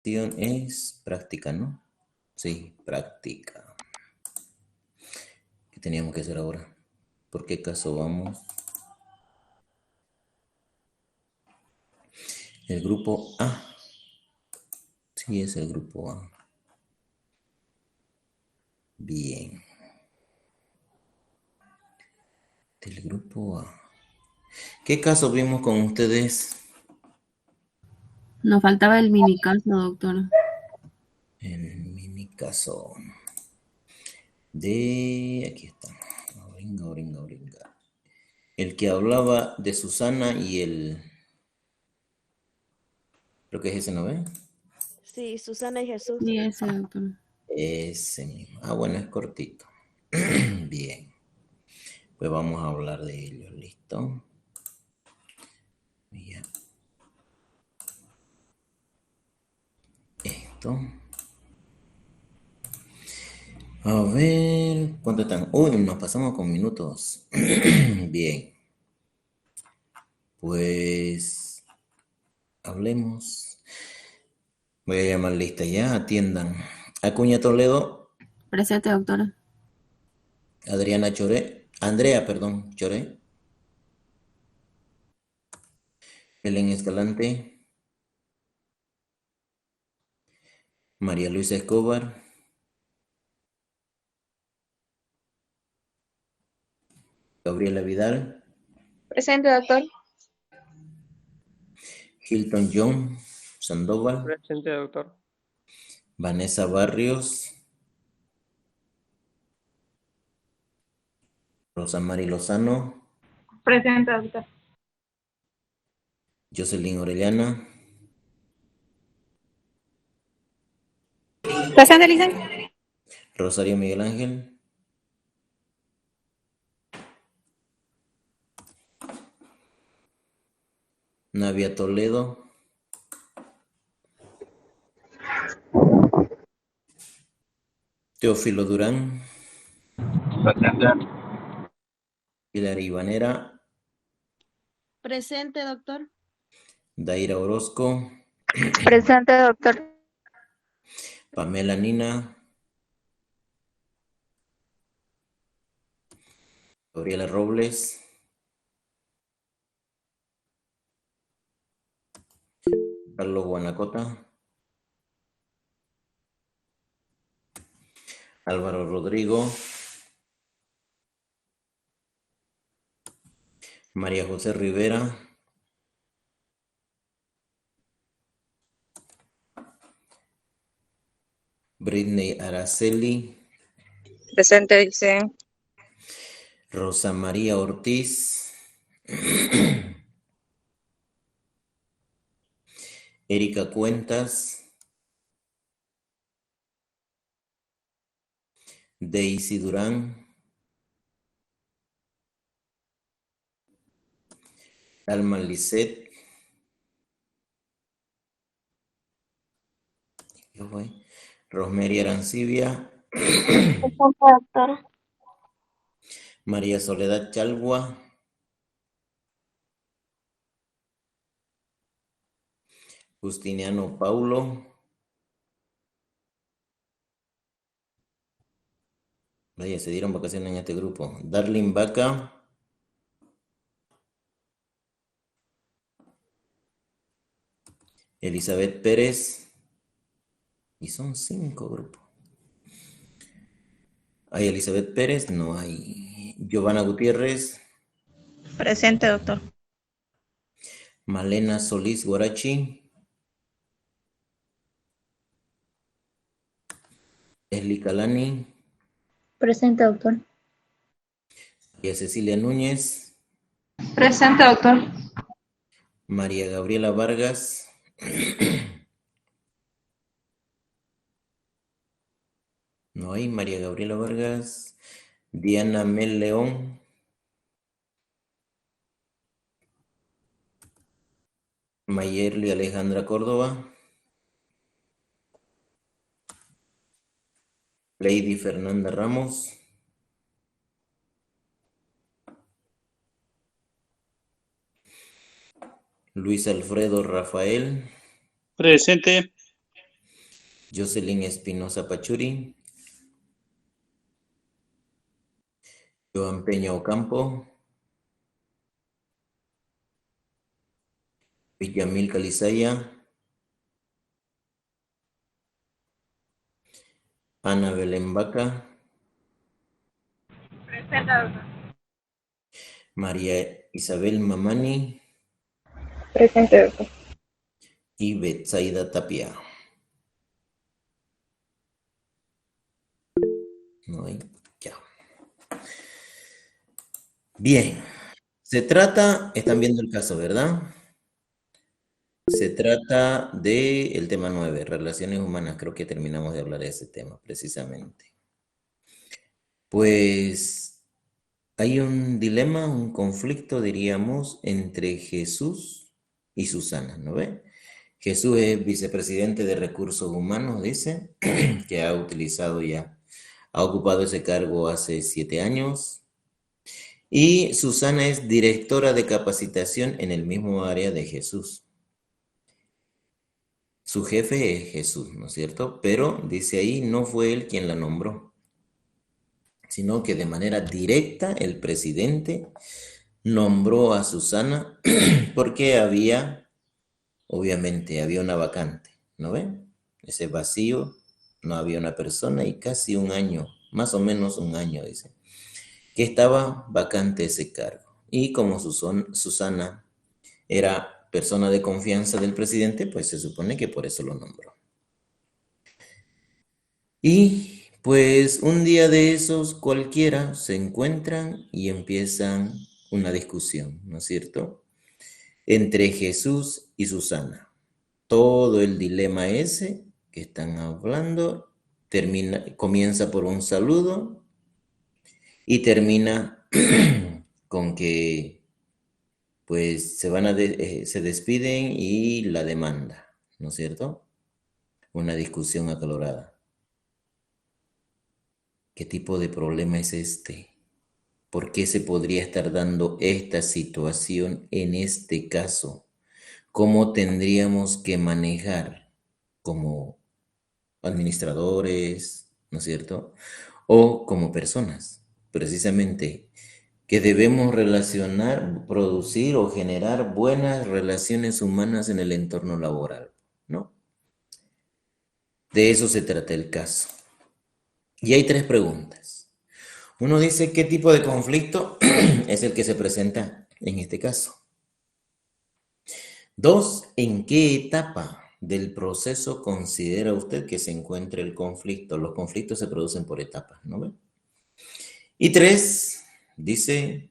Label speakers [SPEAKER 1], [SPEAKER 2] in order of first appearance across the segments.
[SPEAKER 1] Es práctica, ¿no? Sí, práctica. ¿Qué teníamos que hacer ahora? ¿Por qué caso vamos? El grupo A. Sí, es el grupo A. Bien. Del grupo A. ¿Qué caso vimos con ustedes?
[SPEAKER 2] Nos faltaba el mini caso, doctora.
[SPEAKER 1] El mini caso de... Aquí está. Oringa, oringa, oringa. El que hablaba de Susana y el... Creo que es ese, ¿no ve?
[SPEAKER 3] Sí, Susana y Jesús.
[SPEAKER 2] Sí, ese, doctora.
[SPEAKER 1] Ese mismo. Ah, bueno, es cortito. Bien. Pues vamos a hablar de ellos. ¿Listo? Ya. Esto. A ver, ¿cuánto están? Uy, nos pasamos con minutos. Bien. Pues hablemos. Voy a llamar lista ya, atiendan. Acuña Toledo,
[SPEAKER 2] Presente, doctora.
[SPEAKER 1] Adriana Choré, Andrea, perdón, Choré, Belén Escalante, María Luisa Escobar, Gabriela Vidal,
[SPEAKER 4] Presente, doctor.
[SPEAKER 1] Hilton John Sandoval,
[SPEAKER 5] Presente, doctor.
[SPEAKER 1] Vanessa Barrios, Rosa Mari Lozano,
[SPEAKER 4] Presente, doctor.
[SPEAKER 1] Jocelyn Orellana,
[SPEAKER 4] Presente, licenciado.
[SPEAKER 1] Rosario Miguel Ángel, Navia Toledo, Teófilo Durán,
[SPEAKER 5] Presente.
[SPEAKER 1] Pilar Ibanera,
[SPEAKER 3] Presente, doctor.
[SPEAKER 1] Daira Orozco,
[SPEAKER 4] Presente, doctor.
[SPEAKER 1] Pamela Nina, Gabriela Robles, Carlos Guanacota, Álvaro Rodrigo, María José Rivera, Britney Araceli,
[SPEAKER 4] Presente, licenciado.
[SPEAKER 1] Rosa María Ortiz, Erika Cuentas, Daisy Durán, Alma Lisset, Rosemary Arancibia,
[SPEAKER 4] Presente, doctor.
[SPEAKER 1] María Soledad Chalgua, Justiniano Paulo, vaya, se dieron vacaciones en este grupo, Darlene Vaca, Elizabeth Pérez, y son 5 grupos. Hay Elizabeth Pérez, no hay Giovanna Gutiérrez,
[SPEAKER 4] Presente, doctor.
[SPEAKER 1] Malena Solís Guarachi, Esli Calani,
[SPEAKER 4] Presente, doctor.
[SPEAKER 1] María Cecilia Núñez,
[SPEAKER 4] Presente, doctor.
[SPEAKER 1] María Gabriela Vargas, no hay María Gabriela Vargas, Diana Mel León, Mayerly Alejandra Córdoba, Lady Fernanda Ramos, Luis Alfredo Rafael,
[SPEAKER 5] Presente.
[SPEAKER 1] Jocelyn Espinosa Pachuri. Joan Peña Ocampo. Villamil Calizaya. Ana Belén Vaca.
[SPEAKER 4] Presente, doctor.
[SPEAKER 1] María Isabel Mamani
[SPEAKER 4] Presente, doctor.
[SPEAKER 1] y Betsaida Tapia. No hay, ya. Bien, se trata, están viendo el caso, ¿verdad? Se trata del tema 9, relaciones humanas. Creo que terminamos de hablar de ese tema, precisamente. Pues hay un dilema, un conflicto, diríamos, entre Jesús y Susana, ¿no ve? Jesús es vicepresidente de Recursos Humanos, dice, que ha utilizado ya, ha ocupado ese cargo hace 7 años. Y Susana es directora de capacitación en el mismo área de Jesús. Su jefe es Jesús, ¿no es cierto? Pero dice ahí, no fue él quien la nombró, sino que de manera directa el presidente nombró a Susana porque obviamente, había una vacante, ¿no ven? Ese vacío, no había una persona y casi un año, más o menos un año, dice, que estaba vacante ese cargo. Y como Susana era persona de confianza del presidente, pues se supone que por eso lo nombró. Y pues un día de esos cualquiera se encuentran y empiezan una discusión, ¿no es cierto? Entre Jesús y Susana. Todo el dilema ese que están hablando comienza por un saludo y termina con que pues se despiden y la demanda, ¿no es cierto? Una discusión acalorada. ¿Qué tipo de problema es este? ¿Por qué se podría estar dando esta situación en este caso? ¿Cómo tendríamos que manejar como administradores, ¿no es cierto? O como personas, precisamente, que debemos producir o generar buenas relaciones humanas en el entorno laboral, ¿no? De eso se trata el caso. Y hay 3 preguntas. Uno dice, ¿qué tipo de conflicto es el que se presenta en este caso? 2, ¿en qué etapa del proceso considera usted que se encuentra el conflicto? Los conflictos se producen por etapas, ¿no ve? Y 3, dice,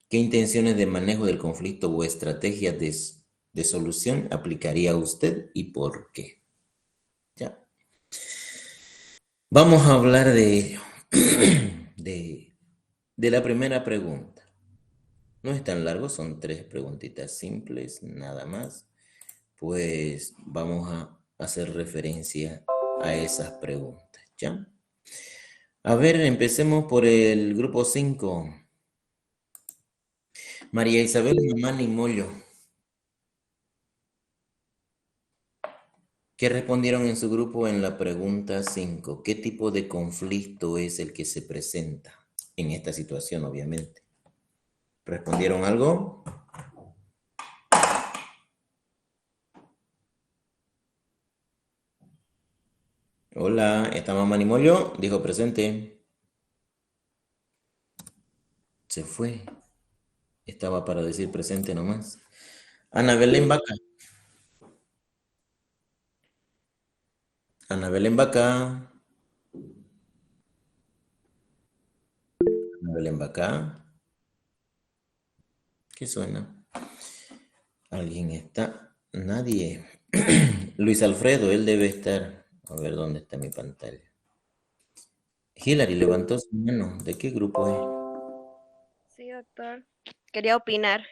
[SPEAKER 1] ¿qué intenciones de manejo del conflicto o estrategias de solución aplicaría usted y por qué? Ya. Vamos a hablar de ello, de la primera pregunta. No es tan largo, son 3 preguntitas simples, nada más. Pues vamos a hacer referencia a esas preguntas, ¿ya? A ver, empecemos por el grupo 5. María Isabel Mamani Mollo. ¿Qué respondieron en su grupo en la pregunta 5? ¿Qué tipo de conflicto es el que se presenta en esta situación, obviamente? ¿Respondieron algo? Hola, ¿está Mamani Mollo? Dijo presente. Se fue. Estaba para decir presente nomás. Ana Belén Vaca. Ana Belén Vaca. Ana Belén Vaca. ¿Qué suena? ¿Alguien está? Nadie. Luis Alfredo, él debe estar. A ver dónde está mi pantalla. Hillary levantó su mano. ¿De qué grupo es?
[SPEAKER 3] Sí, doctor. Quería opinar.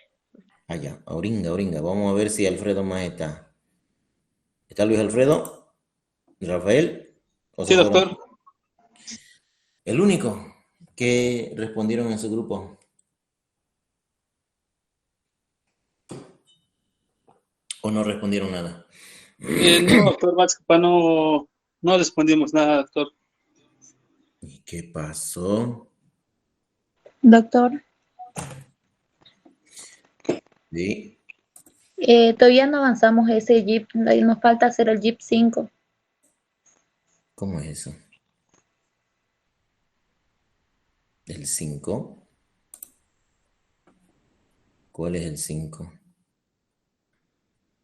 [SPEAKER 1] Ah, ya. Auringa. Vamos a ver si Alfredo más está. ¿Está Luis Alfredo? ¿Rafael? ¿O se
[SPEAKER 5] Sí,
[SPEAKER 1] fueron?
[SPEAKER 5] doctor.
[SPEAKER 1] El único que respondieron en su grupo. ¿O no respondieron nada?
[SPEAKER 5] No, doctor Vázquez, no, No respondimos nada, doctor.
[SPEAKER 1] ¿Y qué pasó?
[SPEAKER 4] Doctor,
[SPEAKER 1] Sí.
[SPEAKER 4] todavía no avanzamos ese Jeep, nos falta hacer el Jeep 5.
[SPEAKER 1] ¿Cómo es eso? ¿El 5? ¿Cuál es el 5?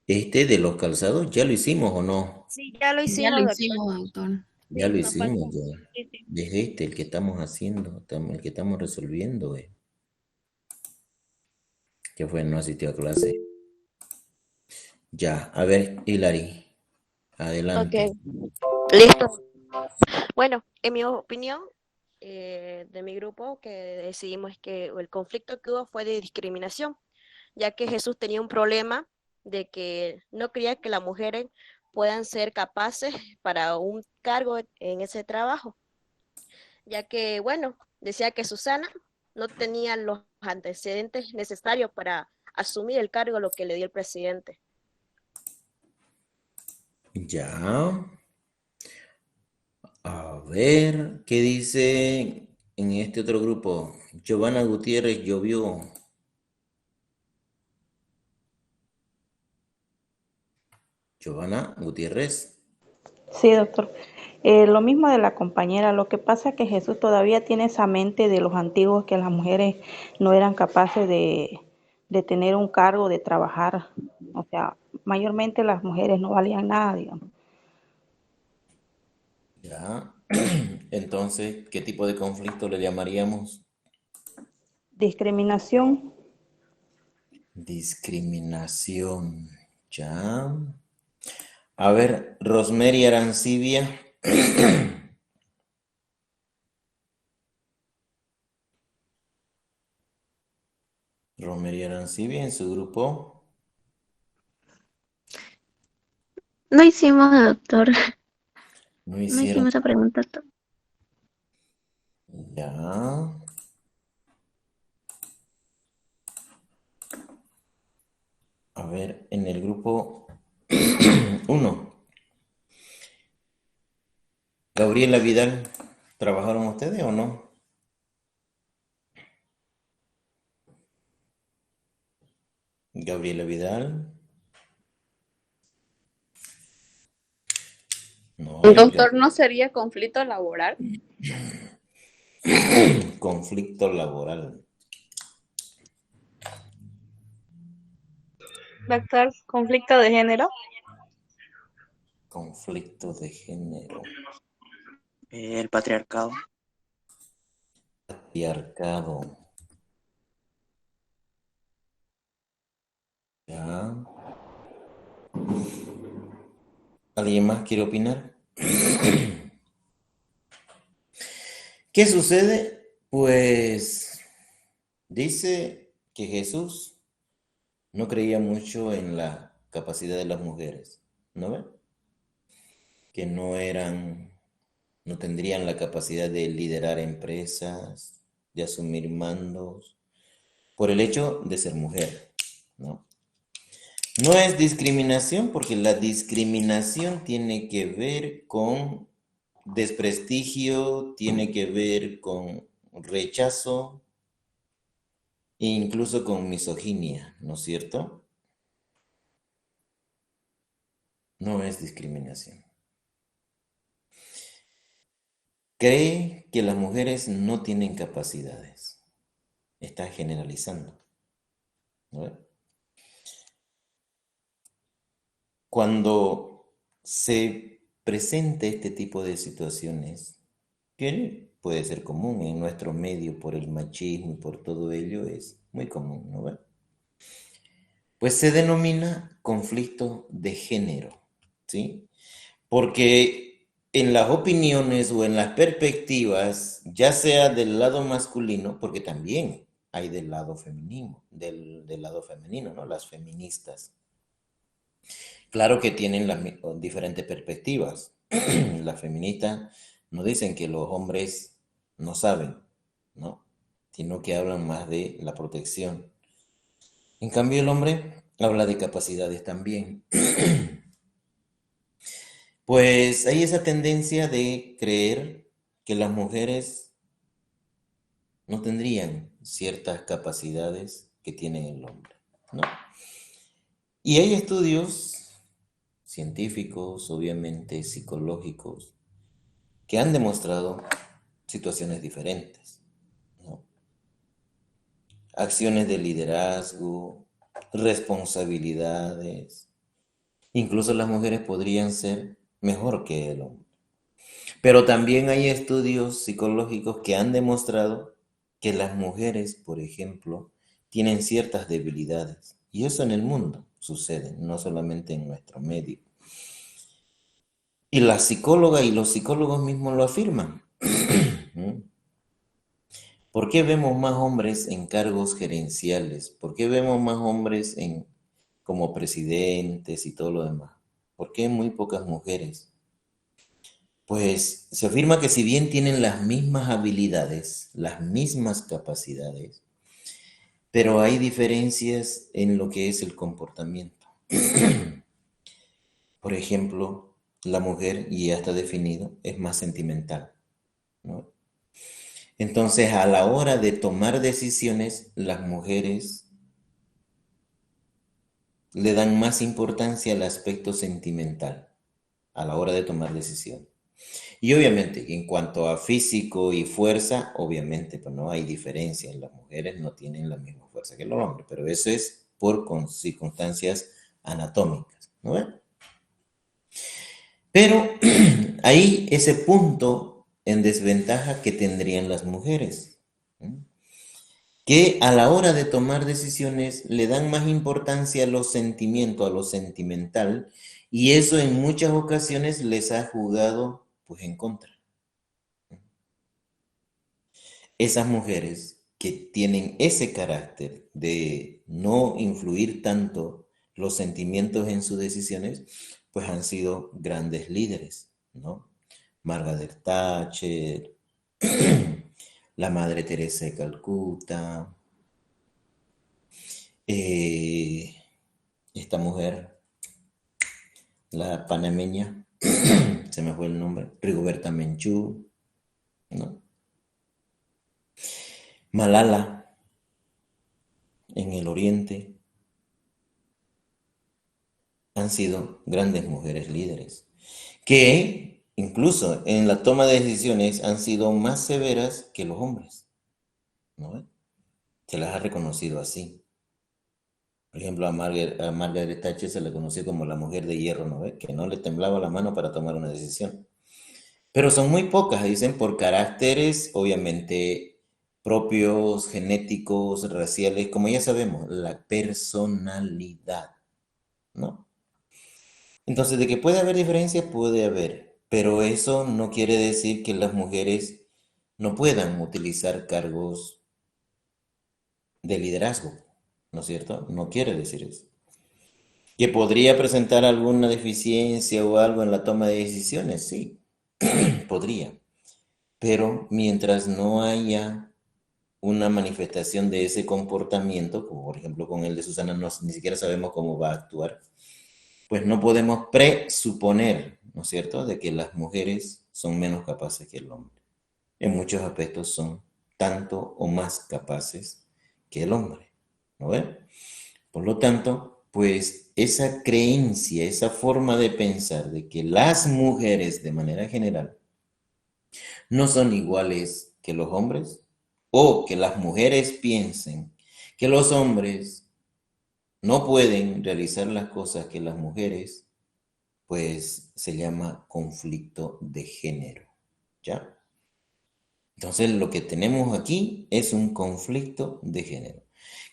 [SPEAKER 1] ¿Este de los calzados ya lo hicimos o no?
[SPEAKER 3] Sí, ya lo
[SPEAKER 2] Ya
[SPEAKER 3] hicimos,
[SPEAKER 2] lo
[SPEAKER 3] doctor.
[SPEAKER 2] hicimos, doctor.
[SPEAKER 1] Ya lo
[SPEAKER 3] Nos falta.
[SPEAKER 1] hicimos ya.
[SPEAKER 3] Sí, sí.
[SPEAKER 1] Es este el que estamos haciendo, el que estamos resolviendo, que fue, no asistió a clase. Ya, a ver, Hilary, adelante.
[SPEAKER 3] Ok, listo. Bueno, en mi opinión, de mi grupo, que decidimos que el conflicto que hubo fue de discriminación, ya que Jesús tenía un problema de que no creía que las mujeres puedan ser capaces para un cargo en ese trabajo, ya que, bueno, decía que Susana no tenía los antecedentes necesarios para asumir el cargo, lo que le dio el presidente.
[SPEAKER 1] Ya, a ver, ¿qué dice en este otro grupo? Giovanna Gutiérrez llovió. Giovanna Gutiérrez.
[SPEAKER 6] Sí, doctor. Lo mismo de la compañera, lo que pasa es que Jesús todavía tiene esa mente de los antiguos que las mujeres no eran capaces de tener un cargo, de trabajar. O sea, mayormente las mujeres no valían nada, digamos.
[SPEAKER 1] Ya, entonces, ¿qué tipo de conflicto le llamaríamos?
[SPEAKER 6] Discriminación.
[SPEAKER 1] Discriminación. Ya. A ver, Rosemary Arancibia. Rosemary Arancibia en su grupo.
[SPEAKER 7] No hicimos, doctor.
[SPEAKER 1] No
[SPEAKER 7] No
[SPEAKER 1] hicieron.
[SPEAKER 7] hicimos esa pregunta.
[SPEAKER 1] Ya. A ver, en el grupo 1. Gabriela Vidal, ¿trabajaron ustedes o no? Gabriela Vidal. No,
[SPEAKER 2] Doctor, ¿no sería conflicto laboral?
[SPEAKER 1] conflicto laboral.
[SPEAKER 4] Doctor, conflicto de género.
[SPEAKER 1] Conflicto de género.
[SPEAKER 8] El patriarcado.
[SPEAKER 1] Patriarcado. Ya. ¿Alguien más quiere opinar? ¿Qué sucede? Pues dice que Jesús no creía mucho en la capacidad de las mujeres, ¿no ve? Que no tendrían la capacidad de liderar empresas, de asumir mandos, por el hecho de ser mujer, ¿no? No es discriminación, porque la discriminación tiene que ver con desprestigio, tiene que ver con rechazo e incluso con misoginia, ¿no es cierto? No es discriminación. Cree que las mujeres no tienen capacidades. Está generalizando, ¿no? Cuando se presenta este tipo de situaciones, que puede ser común en nuestro medio por el machismo y por todo ello, es muy común, ¿no ve? Pues se denomina conflicto de género, ¿sí? Porque en las opiniones o en las perspectivas, ya sea del lado masculino, porque también hay del lado femenino, del lado femenino, ¿no? Las feministas. Claro que tienen las diferentes perspectivas. Las feministas no dicen que los hombres no saben, ¿no? Sino que hablan más de la protección. En cambio, el hombre habla de capacidades también. Pues hay esa tendencia de creer que las mujeres no tendrían ciertas capacidades que tiene el hombre, ¿no? Y hay estudios científicos, obviamente psicológicos, que han demostrado situaciones diferentes, ¿no? Acciones de liderazgo, responsabilidades. Incluso las mujeres podrían ser mejor que el hombre. Pero también hay estudios psicológicos que han demostrado que las mujeres, por ejemplo, tienen ciertas debilidades. Y eso en el mundo sucede, no solamente en nuestro medio. Y la psicóloga y los psicólogos mismos lo afirman. ¿Por qué vemos más hombres en cargos gerenciales? ¿Por qué vemos más hombres como presidentes y todo lo demás? ¿Por qué muy pocas mujeres? Pues se afirma que si bien tienen las mismas habilidades, las mismas capacidades, pero hay diferencias en lo que es el comportamiento. Por ejemplo, la mujer, y ya está definido, es más sentimental, ¿no? Entonces, a la hora de tomar decisiones, las mujeres le dan más importancia al aspecto sentimental a la hora de tomar decisiones. Y obviamente, en cuanto a físico y fuerza, obviamente, pues no hay diferencia. Las mujeres no tienen la misma fuerza que los hombres, pero eso es por circunstancias anatómicas, ¿no ven? Pero hay ese punto en desventaja que tendrían las mujeres, ¿no? Que a la hora de tomar decisiones le dan más importancia a los sentimientos, a lo sentimental, y eso en muchas ocasiones les ha jugado pues en contra. Esas mujeres que tienen ese carácter de no influir tanto los sentimientos en sus decisiones, pues han sido grandes líderes, ¿no? Margaret Thatcher, la Madre Teresa de Calcuta, esta mujer, la panameña, se me fue el nombre, Rigoberta Menchú, ¿no? Malala, en el Oriente, han sido grandes mujeres líderes, que incluso en la toma de decisiones han sido más severas que los hombres, ¿no? Se las ha reconocido así. Por ejemplo, a Margaret Thatcher se le conoció como la mujer de hierro, ¿no? Que no le temblaba la mano para tomar una decisión. Pero son muy pocas, dicen, por caracteres, obviamente, propios, genéticos, raciales, como ya sabemos, la personalidad, ¿no? Entonces, de que puede haber diferencias, puede haber, pero eso no quiere decir que las mujeres no puedan utilizar cargos de liderazgo, ¿no es cierto? No quiere decir eso. ¿Que podría presentar alguna deficiencia o algo en la toma de decisiones? Sí, podría. Pero mientras no haya una manifestación de ese comportamiento, como por ejemplo con el de Susana, ni siquiera sabemos cómo va a actuar, pues no podemos presuponer, ¿no es cierto?, de que las mujeres son menos capaces que el hombre. En muchos aspectos son tanto o más capaces que el hombre, ¿no ven? Por lo tanto, pues esa creencia, esa forma de pensar de que las mujeres de manera general no son iguales que los hombres, o que las mujeres piensen que los hombres no pueden realizar las cosas que las mujeres, pues se llama conflicto de género, ¿ya? Entonces lo que tenemos aquí es un conflicto de género,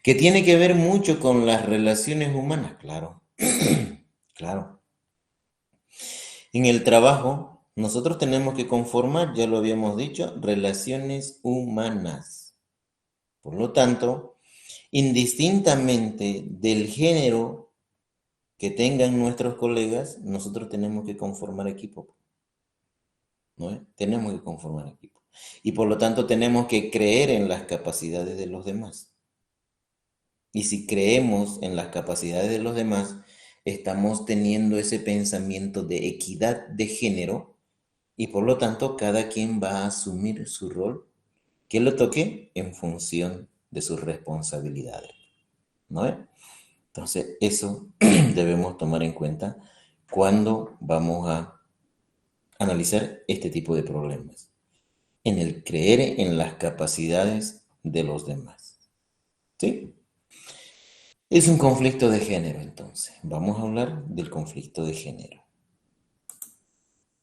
[SPEAKER 1] que tiene que ver mucho con las relaciones humanas, claro, claro. En el trabajo, nosotros tenemos que conformar, ya lo habíamos dicho, relaciones humanas. Por lo tanto, indistintamente del género que tengan nuestros colegas, nosotros tenemos que conformar equipo, ¿no? Tenemos que conformar equipo. Y por lo tanto tenemos que creer en las capacidades de los demás. Y si creemos en las capacidades de los demás, estamos teniendo ese pensamiento de equidad de género y por lo tanto cada quien va a asumir su rol que lo toque en función de sus responsabilidades, ¿no es? Entonces, eso debemos tomar en cuenta cuando vamos a analizar este tipo de problemas, en el creer en las capacidades de los demás. ¿Sí? Es un conflicto de género, entonces. Vamos a hablar del conflicto de género.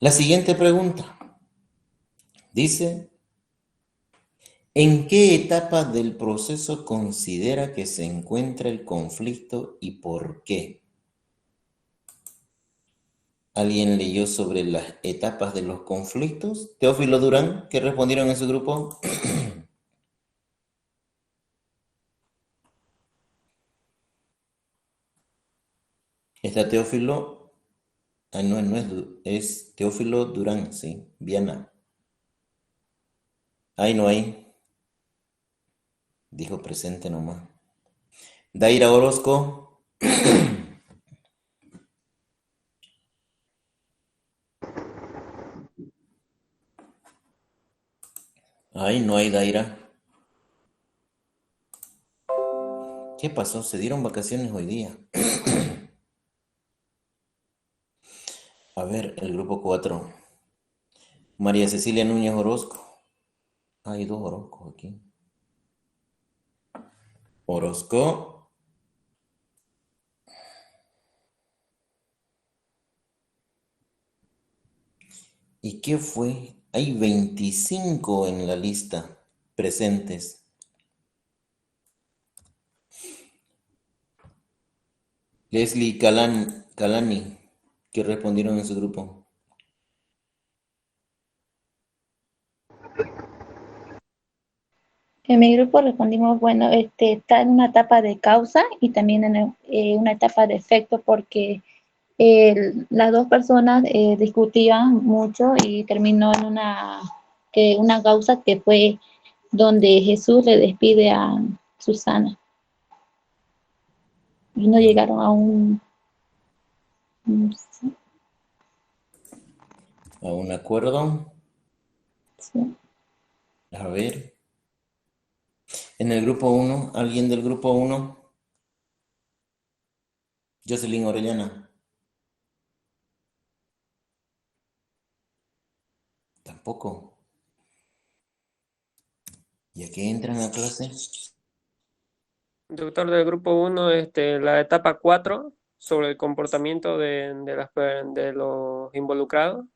[SPEAKER 1] La siguiente pregunta dice, ¿en qué etapa del proceso considera que se encuentra el conflicto y por qué? ¿Alguien leyó sobre las etapas de los conflictos? Teófilo Durán, ¿qué respondieron en su grupo? Está Teófilo, no es Teófilo Durán, sí, Viana. Ahí no hay. Dijo presente nomás. Daira Orozco. Ay, no hay Daira. ¿Qué pasó? Se dieron vacaciones hoy día. A ver, el grupo 4. María Cecilia Núñez Orozco. Hay 2 Orozcos aquí. Orozco. ¿Y qué fue? Hay 25 en la lista presentes. Leslie Calani, ¿qué respondieron en su grupo?
[SPEAKER 4] En mi grupo respondimos, bueno, está en una etapa de causa y también en una etapa de efecto porque las dos personas discutían mucho y terminó en una causa que fue donde Jesús le despide a Susana. Y no llegaron a
[SPEAKER 1] ¿A un acuerdo?
[SPEAKER 4] sí.
[SPEAKER 1] A ver. En el grupo 1, ¿alguien del grupo 1? Jocelyn Orellana. Tampoco. ¿Y a qué entran a clase?
[SPEAKER 5] Doctor del grupo 1, la etapa 4, sobre el comportamiento de los involucrados,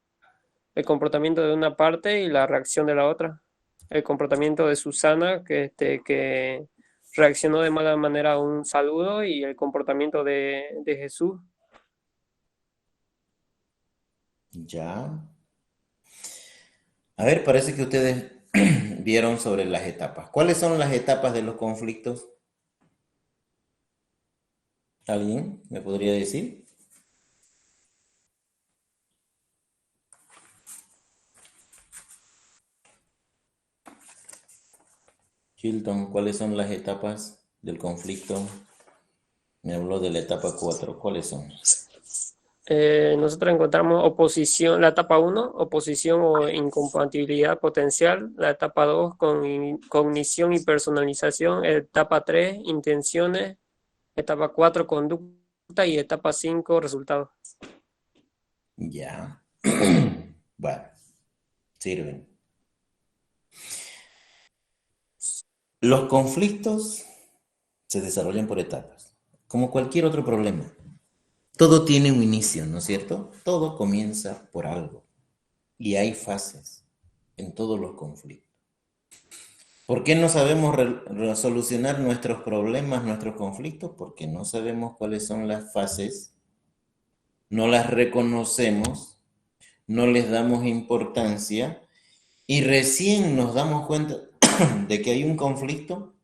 [SPEAKER 5] el comportamiento de una parte y la reacción de la otra. El comportamiento de Susana, que reaccionó de mala manera a un saludo, y el comportamiento de Jesús.
[SPEAKER 1] Ya. A ver, parece que ustedes vieron sobre las etapas. ¿Cuáles son las etapas de los conflictos? ¿Alguien me podría decir? Hilton, ¿cuáles son las etapas del conflicto? Me habló de la etapa 4. ¿Cuáles son?
[SPEAKER 5] Nosotros encontramos oposición, la etapa 1, oposición o incompatibilidad potencial, la etapa 2, cognición y personalización, etapa 3, intenciones, etapa 4, conducta, y etapa 5, resultados.
[SPEAKER 1] Ya. Bueno, sirven. Los conflictos se desarrollan por etapas, como cualquier otro problema. Todo tiene un inicio, ¿no es cierto? Todo comienza por algo. Y hay fases en todos los conflictos. ¿Por qué no sabemos solucionar nuestros problemas, nuestros conflictos? Porque no sabemos cuáles son las fases, no las reconocemos, no les damos importancia y recién nos damos cuenta de que hay un conflicto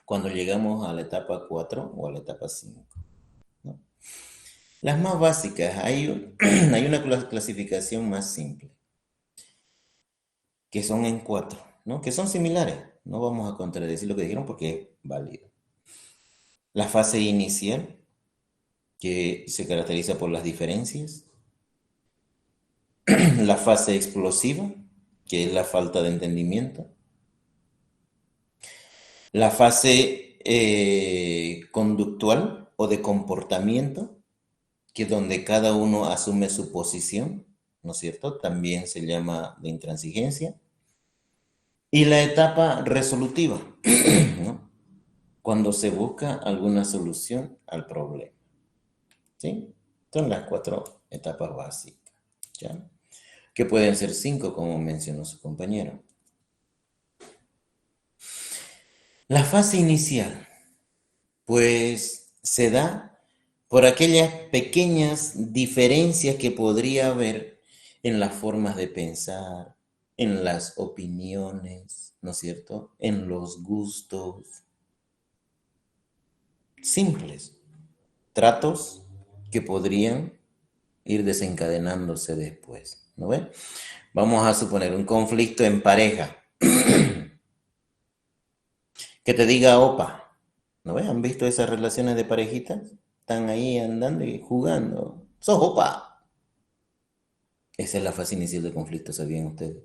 [SPEAKER 1] cuando llegamos a la etapa 4 o a la etapa 5. ¿No? Las más básicas, hay una clasificación más simple, que son en 4, ¿no? Que son similares. No vamos a contradecir lo que dijeron porque es válido. La fase inicial, que se caracteriza por las diferencias. La fase explosiva, que es la falta de entendimiento. La fase conductual o de comportamiento, que es donde cada uno asume su posición, ¿no es cierto? También se llama de intransigencia. Y la etapa resolutiva, ¿no? Cuando se busca alguna solución al problema. ¿Sí? Son las 4 etapas básicas, ¿ya? Que pueden ser 5, como mencionó su compañero. La fase inicial, pues se da por aquellas pequeñas diferencias que podría haber en las formas de pensar, en las opiniones, ¿no es cierto? En los gustos. Simples. Tratos que podrían ir desencadenándose después, ¿no ven? Vamos a suponer un conflicto en pareja. Que te diga opa, ¿no ven? ¿Han visto esas relaciones de parejitas? Están ahí andando y jugando. ¡Sos opa! Esa es la fase inicial del conflicto, ¿sabían ustedes?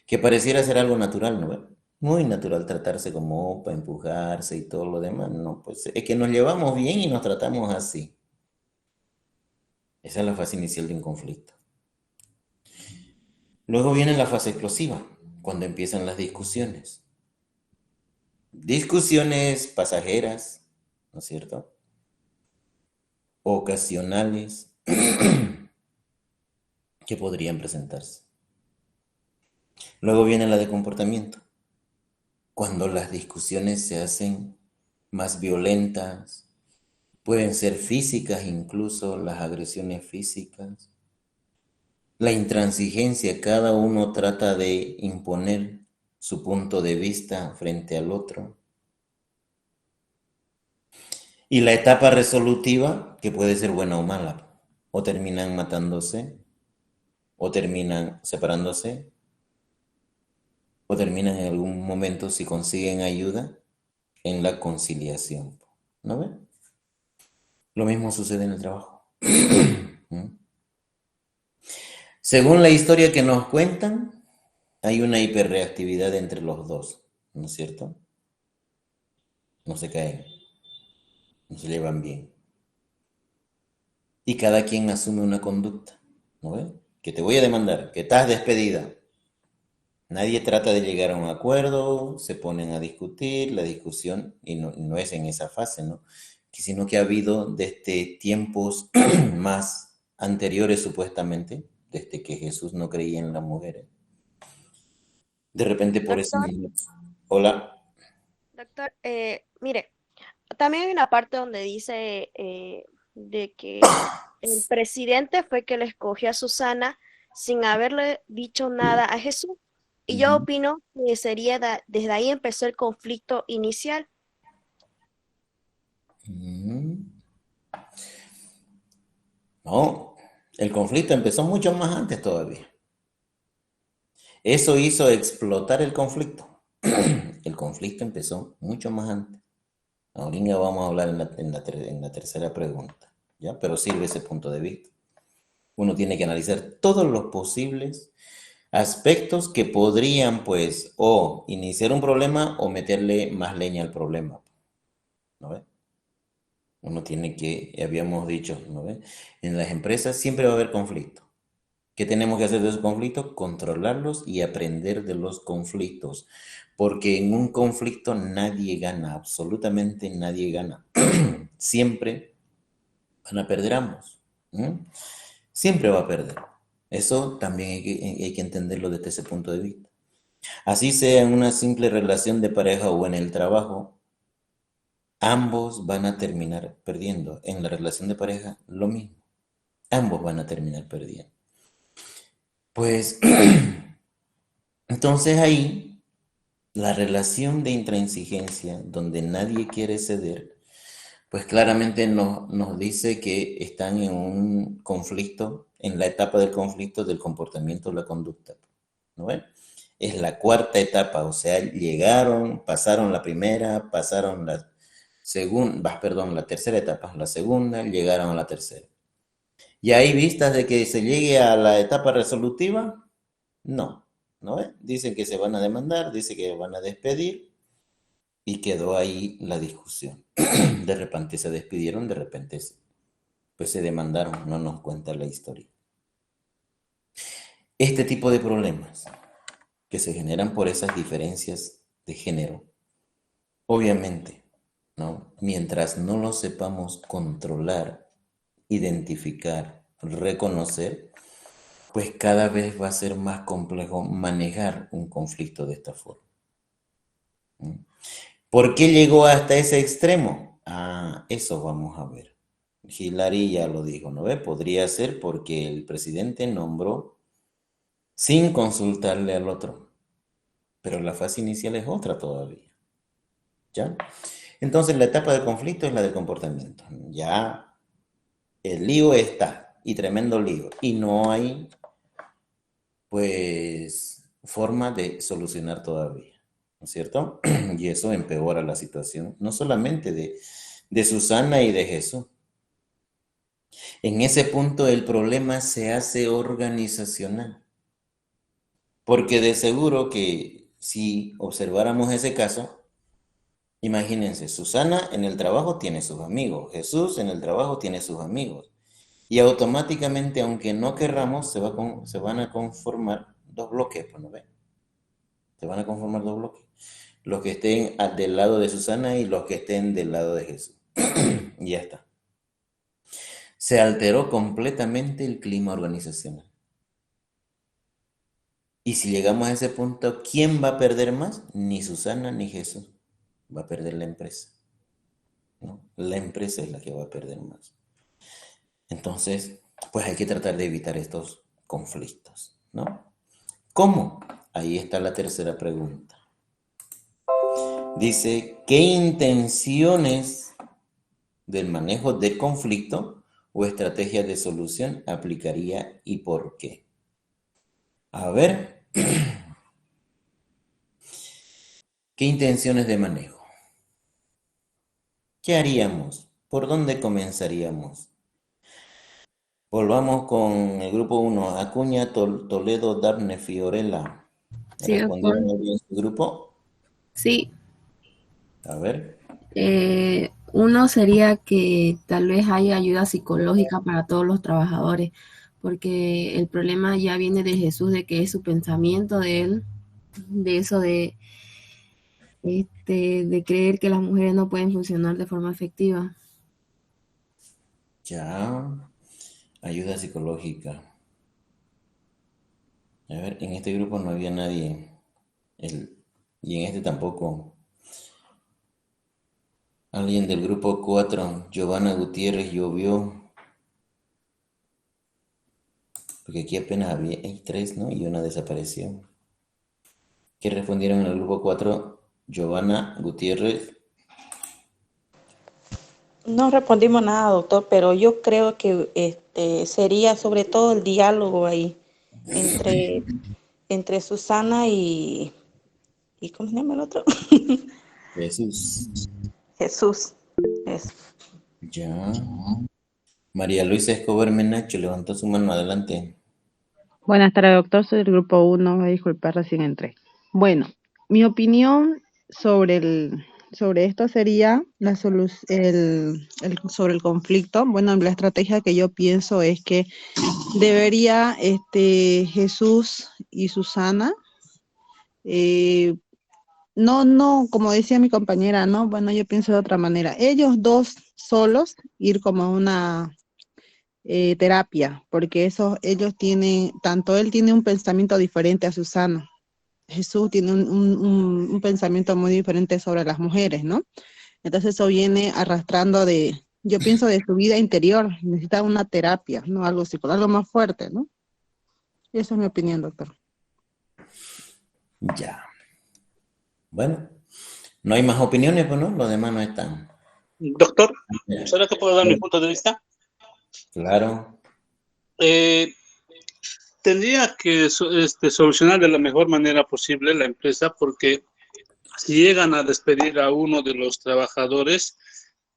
[SPEAKER 1] Que pareciera ser algo natural, ¿no ven? Muy natural tratarse como opa, empujarse y todo lo demás. No, pues es que nos llevamos bien y nos tratamos así. Esa es la fase inicial de un conflicto. Luego viene la fase explosiva, cuando empiezan las discusiones. Discusiones pasajeras, ¿no es cierto? Ocasionales, que podrían presentarse. Luego viene la de comportamiento, cuando las discusiones se hacen más violentas, pueden ser físicas incluso, las agresiones físicas. La intransigencia, cada uno trata de imponer su punto de vista frente al otro. Y la etapa resolutiva, que puede ser buena o mala, o terminan matándose, o terminan separándose, o terminan en algún momento, si consiguen ayuda, en la conciliación. ¿No ven? Lo mismo sucede en el trabajo. Según la historia que nos cuentan, hay una hiperreactividad entre los dos, ¿no es cierto? No se caen, no se llevan bien. Y cada quien asume una conducta, ¿no ven? Que te voy a demandar, que estás despedida. Nadie trata de llegar a un acuerdo, se ponen a discutir, la discusión, y no es en esa fase, ¿no? Sino que ha habido desde tiempos más anteriores, supuestamente, desde que Jesús no creía en las mujeres. De repente por eso... Hola.
[SPEAKER 3] Doctor, mire, también hay una parte donde dice de que el presidente fue que le escogió a Susana sin haberle dicho nada a Jesús. Y yo opino que sería desde ahí empezó el conflicto inicial.
[SPEAKER 1] No, el conflicto empezó mucho más antes todavía. Eso hizo explotar el conflicto. El conflicto empezó mucho más antes. Ahorita vamos a hablar en la tercera pregunta, ¿ya? Pero sirve ese punto de vista. Uno tiene que analizar todos los posibles aspectos que podrían, pues, o iniciar un problema o meterle más leña al problema, ¿no ves? Uno tiene que, habíamos dicho, ¿no ves? En las empresas siempre va a haber conflicto. ¿Qué tenemos que hacer de esos conflictos? Controlarlos y aprender de los conflictos. Porque en un conflicto nadie gana, absolutamente nadie gana. Siempre van a perder ambos. Siempre va a perder. Eso también hay que entenderlo desde ese punto de vista. Así sea en una simple relación de pareja o en el trabajo, ambos van a terminar perdiendo. En la relación de pareja, lo mismo. Ambos van a terminar perdiendo. Pues, entonces ahí, la relación de intransigencia, donde nadie quiere ceder, pues claramente nos dice que están en un conflicto, en la etapa del conflicto del comportamiento o la conducta. ¿No ven? Es la cuarta etapa, o sea, llegaron, pasaron la primera, pasaron la tercera etapa, la segunda, llegaron a la tercera. ¿Y hay vistas de que se llegue a la etapa resolutiva? No, ¿no ves? Dicen que se van a demandar, dicen que van a despedir y quedó ahí la discusión. De repente se despidieron, de repente pues se demandaron, no nos cuenta la historia. Este tipo de problemas que se generan por esas diferencias de género, obviamente, ¿no? Mientras no lo sepamos controlar, identificar, reconocer, pues cada vez va a ser más complejo manejar un conflicto de esta forma. ¿Por qué llegó hasta ese extremo? Eso vamos a ver. Hilary ya lo dijo, ¿no ve? Podría ser porque el presidente nombró sin consultarle al otro, pero la fase inicial es otra todavía. ¿Ya? Entonces la etapa de conflicto es la de comportamiento. Ya el lío está, y tremendo lío, y no hay, pues, forma de solucionar todavía, ¿no es cierto? Y eso empeora la situación, no solamente de Susana y de Jesús. En ese punto el problema se hace organizacional, porque de seguro que si observáramos ese caso, imagínense, Susana en el trabajo tiene sus amigos, Jesús en el trabajo tiene sus amigos, y automáticamente, aunque no querramos, se van a conformar dos bloques, pues, ¿no ven? Se van a conformar dos bloques. Los que estén del lado de Susana y los que estén del lado de Jesús. Y ya está. Se alteró completamente el clima organizacional. Y si llegamos a ese punto, ¿quién va a perder más? Ni Susana ni Jesús. Va a perder la empresa, ¿no? La empresa es la que va a perder más. Entonces, pues hay que tratar de evitar estos conflictos, ¿no? ¿Cómo? Ahí está la tercera pregunta. Dice, ¿qué intenciones del manejo del conflicto o estrategias de solución aplicaría y por qué? A ver, ¿qué intenciones de manejo? ¿Qué haríamos? ¿Por dónde comenzaríamos? Volvamos con el grupo 1, Acuña, Toledo, Darne, Fiorella.
[SPEAKER 2] Sí,
[SPEAKER 1] ¿Respondieron
[SPEAKER 2] doctor.
[SPEAKER 1] bien su grupo?
[SPEAKER 2] Sí.
[SPEAKER 1] A ver.
[SPEAKER 2] Uno sería que tal vez haya ayuda psicológica para todos los trabajadores, porque el problema ya viene de Jesús, de que es su pensamiento de él, de eso de creer que las mujeres no pueden funcionar de forma efectiva.
[SPEAKER 1] Ya, ayuda psicológica. A ver, en este grupo no había nadie, y en este tampoco. Alguien del grupo 4, Giovanna Gutiérrez, llovió. Porque aquí apenas hay 3, ¿no? Y una desapareció. ¿Qué respondieron en el grupo 4? Giovanna Gutiérrez.
[SPEAKER 6] No respondimos nada, doctor, pero yo creo que sería sobre todo el diálogo ahí entre Susana y ¿cómo se llama el otro?
[SPEAKER 1] Jesús.
[SPEAKER 6] Jesús. Eso.
[SPEAKER 1] Ya. María Luisa Escobar Menacho levantó su mano, adelante.
[SPEAKER 9] Buenas tardes, doctor. Soy del grupo 1. Me disculpa, recién entré. Bueno, mi opinión sobre esto sería sobre el conflicto. Bueno, la estrategia que yo pienso es que debería Jesús y Susana, no, como decía mi compañera, ¿no? Bueno, yo pienso de otra manera. Ellos dos solos ir como a una terapia, porque ellos tienen, tanto él tiene un pensamiento diferente a Susana. Jesús tiene un pensamiento muy diferente sobre las mujeres, ¿no? Entonces eso viene arrastrando yo pienso de su vida interior, necesita una terapia, ¿no? Algo psicológico, algo más fuerte, ¿no? Esa es mi opinión, doctor.
[SPEAKER 1] Ya. Bueno, no hay más opiniones, pues, ¿no? Los demás no están.
[SPEAKER 10] Doctor, ¿será que puedo dar mi punto de vista?
[SPEAKER 1] Claro.
[SPEAKER 10] Tendría que solucionar de la mejor manera posible la empresa, porque si llegan a despedir a uno de los trabajadores,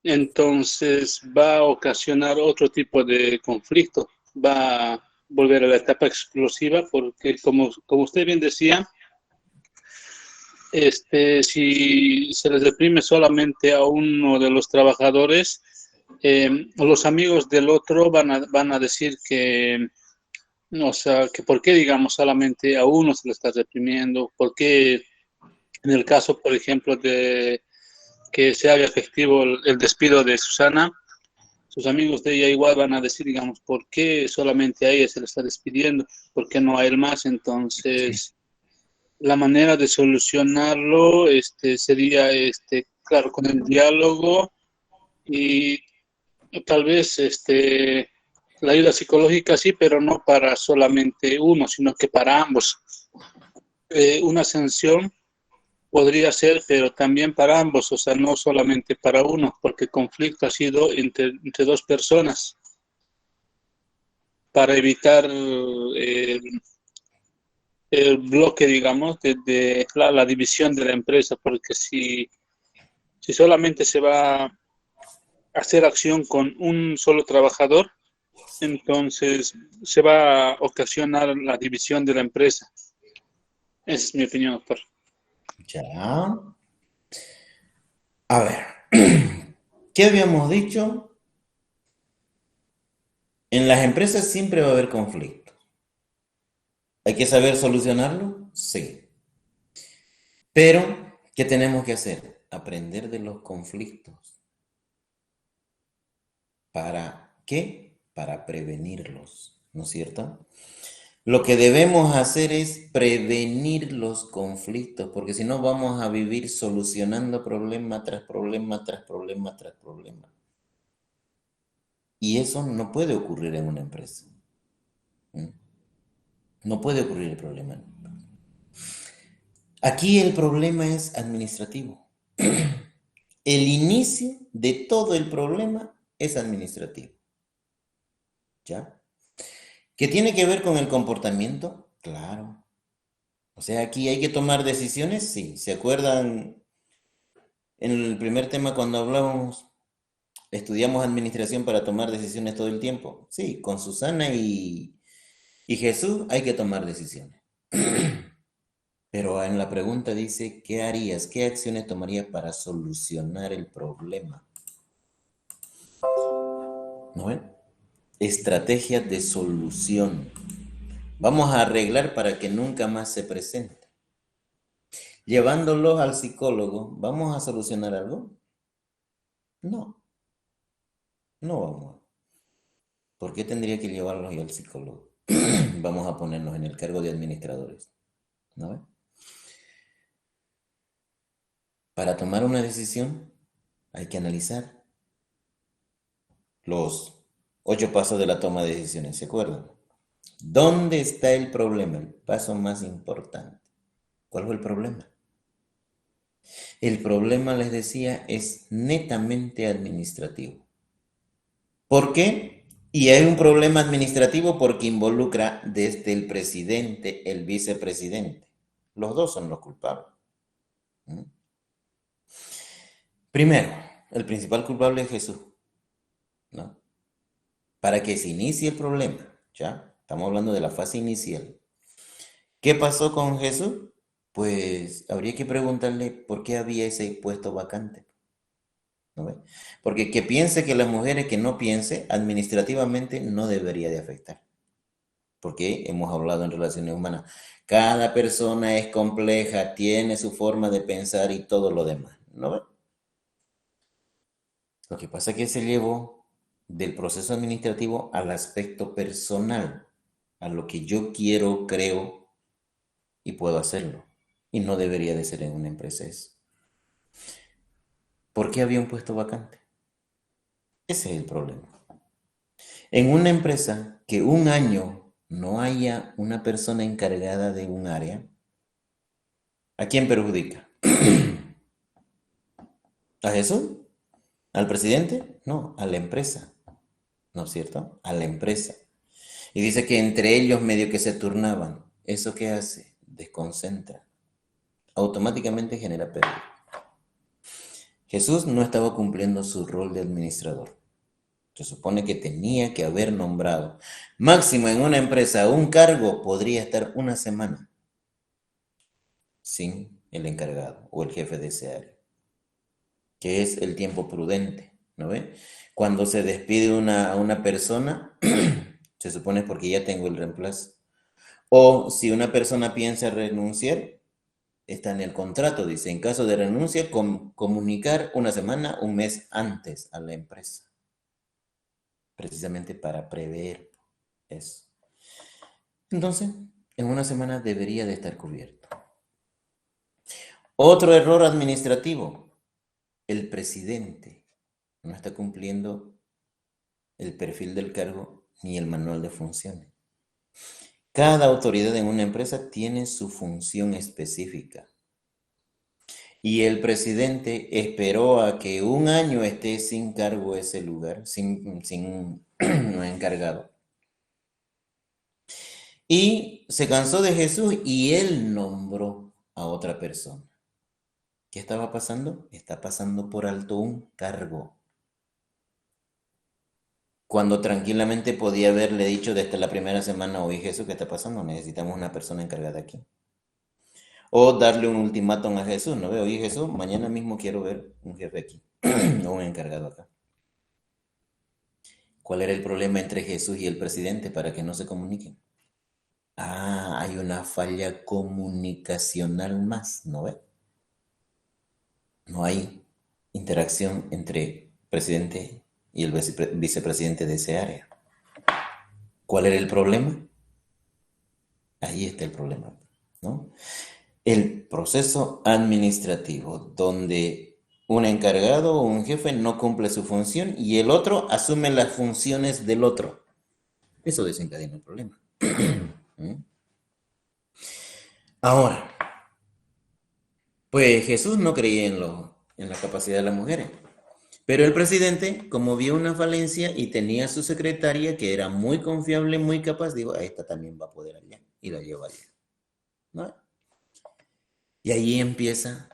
[SPEAKER 10] entonces va a ocasionar otro tipo de conflicto, va a volver a la etapa explosiva, porque como usted bien decía, si se les deprime solamente a uno de los trabajadores, los amigos del otro van a decir que, o sea, que por qué, digamos, solamente a uno se le está reprimiendo, por qué en el caso, por ejemplo, de que se haga efectivo el despido de Susana, sus amigos de ella igual van a decir, digamos, ¿por qué solamente a ella se le está despidiendo? ¿Por qué no a él más? Entonces, la manera de solucionarlo sería, claro, con el diálogo y tal vez la ayuda psicológica sí, pero no para solamente uno, sino que para ambos. Una sanción podría ser, pero también para ambos, o sea, no solamente para uno, porque el conflicto ha sido entre dos personas, para evitar el bloque, digamos, de la división de la empresa, porque si solamente se va a hacer acción con un solo trabajador, entonces se va a ocasionar la división de la empresa. Esa es mi opinión, doctor.
[SPEAKER 1] Ya. A ver, ¿qué habíamos dicho? En las empresas siempre va a haber conflictos. ¿Hay que saber solucionarlo? Sí. Pero, ¿qué tenemos que hacer? Aprender de los conflictos. ¿Para qué? Para prevenirlos, ¿no es cierto? Lo que debemos hacer es prevenir los conflictos, porque si no vamos a vivir solucionando problema tras problema, tras problema, tras problema. Y eso no puede ocurrir en una empresa. No puede ocurrir el problema. Aquí el problema es administrativo. El inicio de todo el problema es administrativo. ¿Ya? ¿Qué tiene que ver con el comportamiento? Claro. O sea, aquí hay que tomar decisiones, sí. ¿Se acuerdan en el primer tema cuando hablábamos, estudiamos administración para tomar decisiones todo el tiempo? Sí, con Susana y Jesús hay que tomar decisiones. Pero en la pregunta dice, ¿qué harías? ¿Qué acciones tomarías para solucionar el problema? ¿No ven? Estrategias de solución. Vamos a arreglar para que nunca más se presente. Llevándolos al psicólogo, ¿vamos a solucionar algo? No. No vamos. ¿Por qué tendría que llevarlos yo al psicólogo? Vamos a ponernos en el cargo de administradores. ¿No ven? Para tomar una decisión hay que analizar los 8 pasos de la toma de decisiones, ¿se acuerdan? ¿Dónde está el problema? El paso más importante. ¿Cuál fue el problema? El problema, les decía, es netamente administrativo. ¿Por qué? Y hay un problema administrativo porque involucra desde el presidente, el vicepresidente. Los dos son los culpables. Primero, el principal culpable es Jesús, ¿no? Para que se inicie el problema, ¿ya? Estamos hablando de la fase inicial. ¿Qué pasó con Jesús? Pues habría que preguntarle por qué había ese puesto vacante. ¿No ve? Porque que piense que las mujeres, que no piense, administrativamente no debería de afectar. Porque hemos hablado en relaciones humanas. Cada persona es compleja, tiene su forma de pensar y todo lo demás. ¿No ve? Lo que pasa es que se llevó del proceso administrativo al aspecto personal, a lo que yo quiero, creo y puedo hacerlo. Y no debería de ser en una empresa eso. ¿Por qué había un puesto vacante? Ese es el problema. En una empresa que un año no haya una persona encargada de un área, ¿a quién perjudica? ¿A Jesús? ¿Al presidente? No, a la empresa. ¿No es cierto? A la empresa. Y dice que entre ellos medio que se turnaban. ¿Eso qué hace? Desconcentra. automáticamente genera pérdida. Jesús no estaba cumpliendo su rol de administrador. Se supone que tenía que haber nombrado. Máximo en una empresa, un cargo podría estar una semana sin el encargado o el jefe de ese área, que es el tiempo prudente, ¿no ve? Cuando se despide a una persona, se supone porque ya tengo el reemplazo. O si una persona piensa renunciar, está en el contrato, dice, en caso de renuncia, comunicar una semana, un mes antes a la empresa. Precisamente para prever eso. Entonces, en una semana debería de estar cubierto. Otro error administrativo. El presidente no está cumpliendo el perfil del cargo ni el manual de funciones. Cada autoridad en una empresa tiene su función específica. Y el presidente esperó a que un año esté sin cargo ese lugar, sin no encargado. Y se cansó de Jesús y él nombró a otra persona. ¿Qué estaba pasando? Está pasando por alto un cargo. Cuando tranquilamente podía haberle dicho desde la primera semana, oye Jesús, ¿qué está pasando? Necesitamos una persona encargada aquí. O darle un ultimátum a Jesús, ¿no veo? Oye Jesús, mañana mismo quiero ver un jefe aquí, no un encargado acá. ¿Cuál era el problema entre Jesús y el presidente para que no se comuniquen? Hay una falla comunicacional más, ¿no ve? No hay interacción entre presidente y el vicepresidente de ese área. ¿Cuál era el problema? Ahí está el problema, ¿no? El proceso administrativo, donde un encargado o un jefe no cumple su función y el otro asume las funciones del otro. Eso desencadena el problema. Ahora, pues Jesús no creía en la capacidad de las mujeres, pero el presidente, como vio una falencia y tenía su secretaria que era muy confiable, muy capaz, dijo, esta también va a poder allá, y la lleva allá, ¿no? Y ahí empieza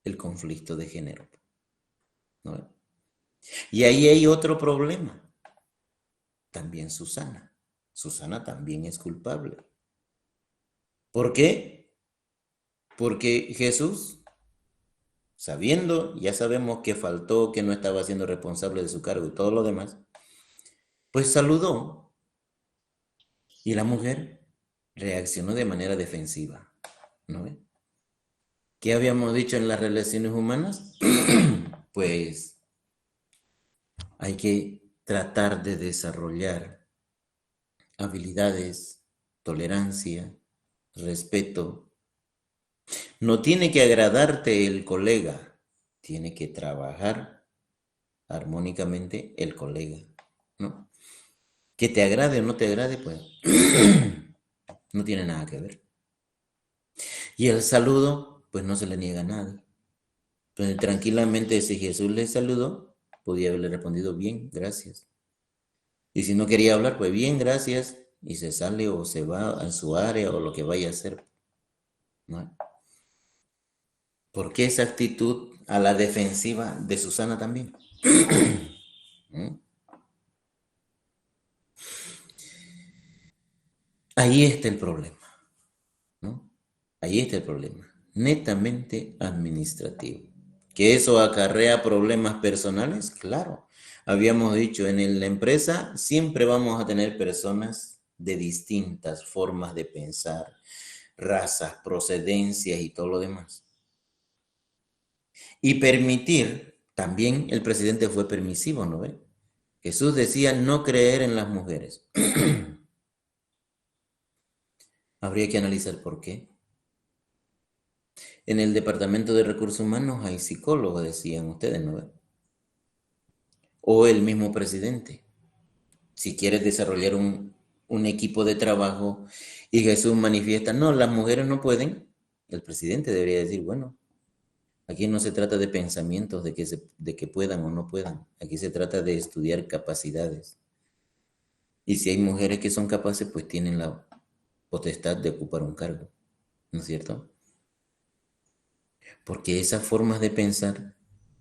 [SPEAKER 1] el conflicto de género, ¿no? Y ahí hay otro problema. También Susana también es culpable. ¿Por qué? Porque Jesús, sabiendo, ya sabemos que faltó, que no estaba siendo responsable de su cargo y todo lo demás, pues saludó y la mujer reaccionó de manera defensiva, ¿no ve? ¿Qué habíamos dicho en las relaciones humanas? Pues hay que tratar de desarrollar habilidades, tolerancia, respeto. No tiene que agradarte el colega, tiene que trabajar armónicamente el colega, ¿no? Que te agrade o no te agrade, pues no tiene nada que ver. Y el saludo, pues no se le niega a nadie. Entonces, tranquilamente, si Jesús le saludó, podía haberle respondido bien, gracias. Y si no quería hablar, pues bien, gracias, y se sale o se va a su área o lo que vaya a hacer, ¿no? ¿Por qué esa actitud a la defensiva de Susana también? Ahí está el problema, ¿no? Ahí está el problema, netamente administrativo. ¿Que eso acarrea problemas personales? Claro. Habíamos dicho, en la empresa siempre vamos a tener personas de distintas formas de pensar, razas, procedencias y todo lo demás. Y permitir, también el presidente fue permisivo, ¿no ve? Jesús decía no creer en las mujeres. Habría que analizar por qué. En el Departamento de Recursos Humanos hay psicólogos, decían ustedes, ¿no ve? O el mismo presidente. Si quieres desarrollar un equipo de trabajo y Jesús manifiesta, no, las mujeres no pueden, el presidente debería decir, bueno, aquí no se trata de pensamientos de que puedan o no puedan. Aquí se trata de estudiar capacidades. Y si hay mujeres que son capaces, pues tienen la potestad de ocupar un cargo. ¿no es cierto? Porque esas formas de pensar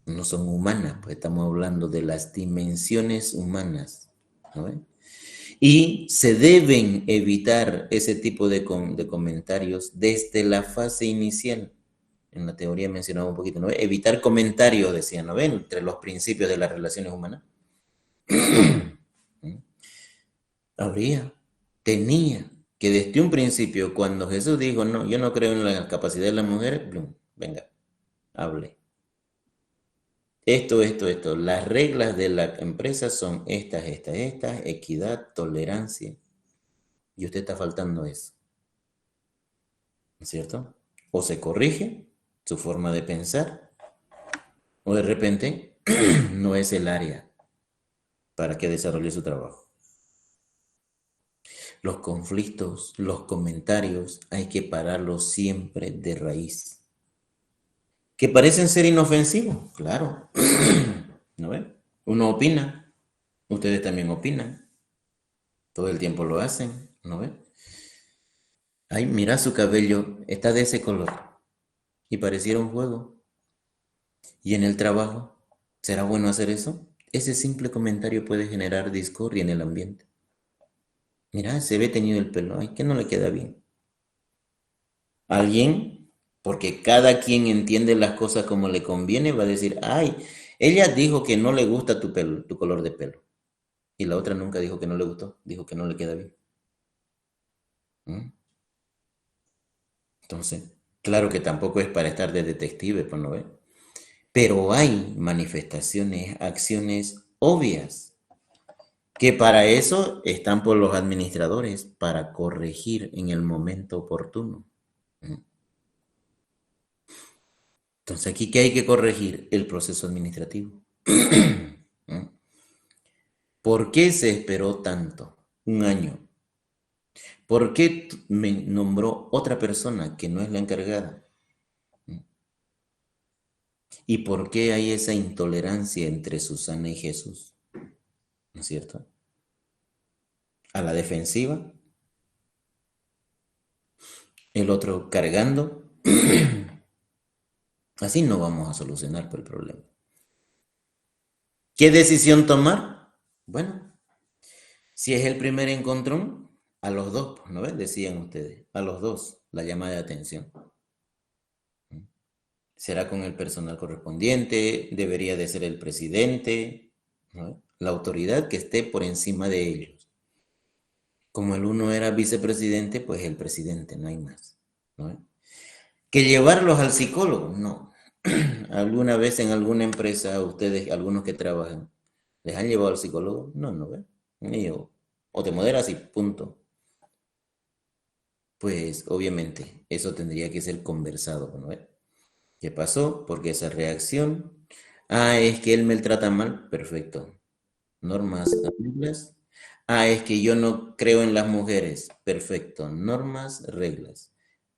[SPEAKER 1] no son humanas, pues estamos hablando de las dimensiones humanas, ¿no ven? Y se deben evitar ese tipo de comentarios desde la fase inicial. En la teoría mencionaba un poquito, ¿no? Evitar comentarios, decían, ¿no ven? Entre los principios de las relaciones humanas. Tenía que desde un principio, cuando Jesús dijo, no, yo no creo en la capacidad de las mujeres, venga, hable. Esto. Las reglas de la empresa son estas, equidad, tolerancia. Y usted está faltando eso. ¿No es cierto? O se corrige su forma de pensar, o de repente no es el área para que desarrolle su trabajo. Los conflictos, los comentarios, hay que pararlos siempre de raíz. ¿Que parecen ser inofensivos? Claro. ¿No ven? Uno opina, ustedes también opinan. Todo el tiempo lo hacen, ¿no ven? Ay, mira, su cabello está de ese color. Y pareciera un juego. ¿Y en el trabajo? ¿Será bueno hacer eso? Ese simple comentario puede generar discordia en el ambiente. Mira, se ve teñido el pelo. Ay, que no le queda bien. Alguien, porque cada quien entiende las cosas como le conviene, va a decir, ay, ella dijo que no le gusta tu pelo, tu color de pelo. Y la otra nunca dijo que no le gustó, dijo que no le queda bien. Entonces, claro que tampoco es para estar de detective, pues no ve. Pero hay manifestaciones, acciones obvias, que para eso están por los administradores, para corregir en el momento oportuno. Entonces, aquí, ¿qué hay que corregir? El proceso administrativo. ¿Por qué se esperó tanto? Un año. ¿Por qué me nombró otra persona que no es la encargada? ¿Y por qué hay esa intolerancia entre Susana y Jesús? ¿No es cierto? A la defensiva, el otro cargando. Así no vamos a solucionar el problema. ¿Qué decisión tomar? Bueno, si es el primer encontrón, a los dos, ¿no ves? Decían ustedes, a los dos, la llamada de atención. ¿Será con el personal correspondiente? ¿Debería de ser el presidente? ¿No? La autoridad que esté por encima de ellos. Como el uno era vicepresidente, pues el presidente, no hay más. ¿No? ¿Que llevarlos al psicólogo? No. ¿Alguna vez en alguna empresa, ustedes, algunos que trabajan, les han llevado al psicólogo? No, no, ¿ves? O te moderas y punto. Pues obviamente eso tendría que ser conversado, ¿no? ¿Qué pasó? Porque esa reacción, es que él me trata mal, perfecto. Normas, reglas. Es que yo no creo en las mujeres, perfecto. Normas, reglas.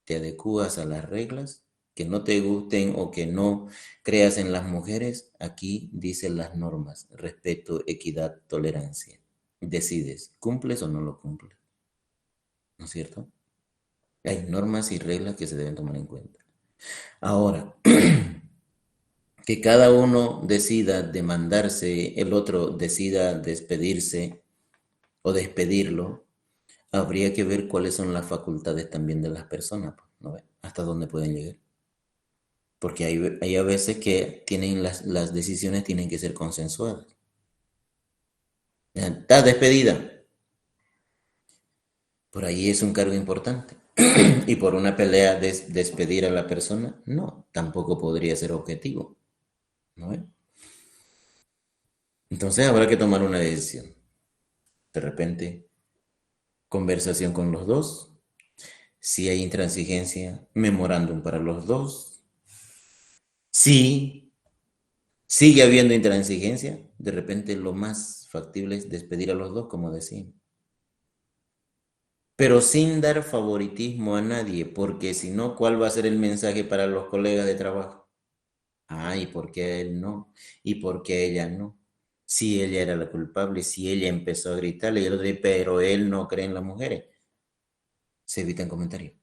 [SPEAKER 1] Te adecuas a las reglas, que no te gusten o que no creas en las mujeres, aquí dicen las normas, respeto, equidad, tolerancia. Decides, ¿cumples o no lo cumples? ¿No es cierto? Hay normas y reglas que se deben tomar en cuenta. Ahora, que cada uno decida demandarse, el otro decida despedirse o despedirlo, habría que ver cuáles son las facultades también de las personas, ¿no? Hasta dónde pueden llegar. Porque hay a veces que tienen las decisiones tienen que ser consensuadas. ¿Estás despedida? Por ahí es un cargo importante. Y por una pelea despedir a la persona, no, tampoco podría ser objetivo. ¿No? Entonces habrá que tomar una decisión. De repente, conversación con los dos. Si hay intransigencia, memorándum para los dos. Si sigue habiendo intransigencia, de repente lo más factible es despedir a los dos, como decían. Pero sin dar favoritismo a nadie, porque si no, ¿cuál va a ser el mensaje para los colegas de trabajo? ¿Y por qué él no? ¿Y por qué ella no? Si ella era la culpable, si ella empezó a gritarle, y el otro dice, pero él no cree en las mujeres. Se evitan comentarios.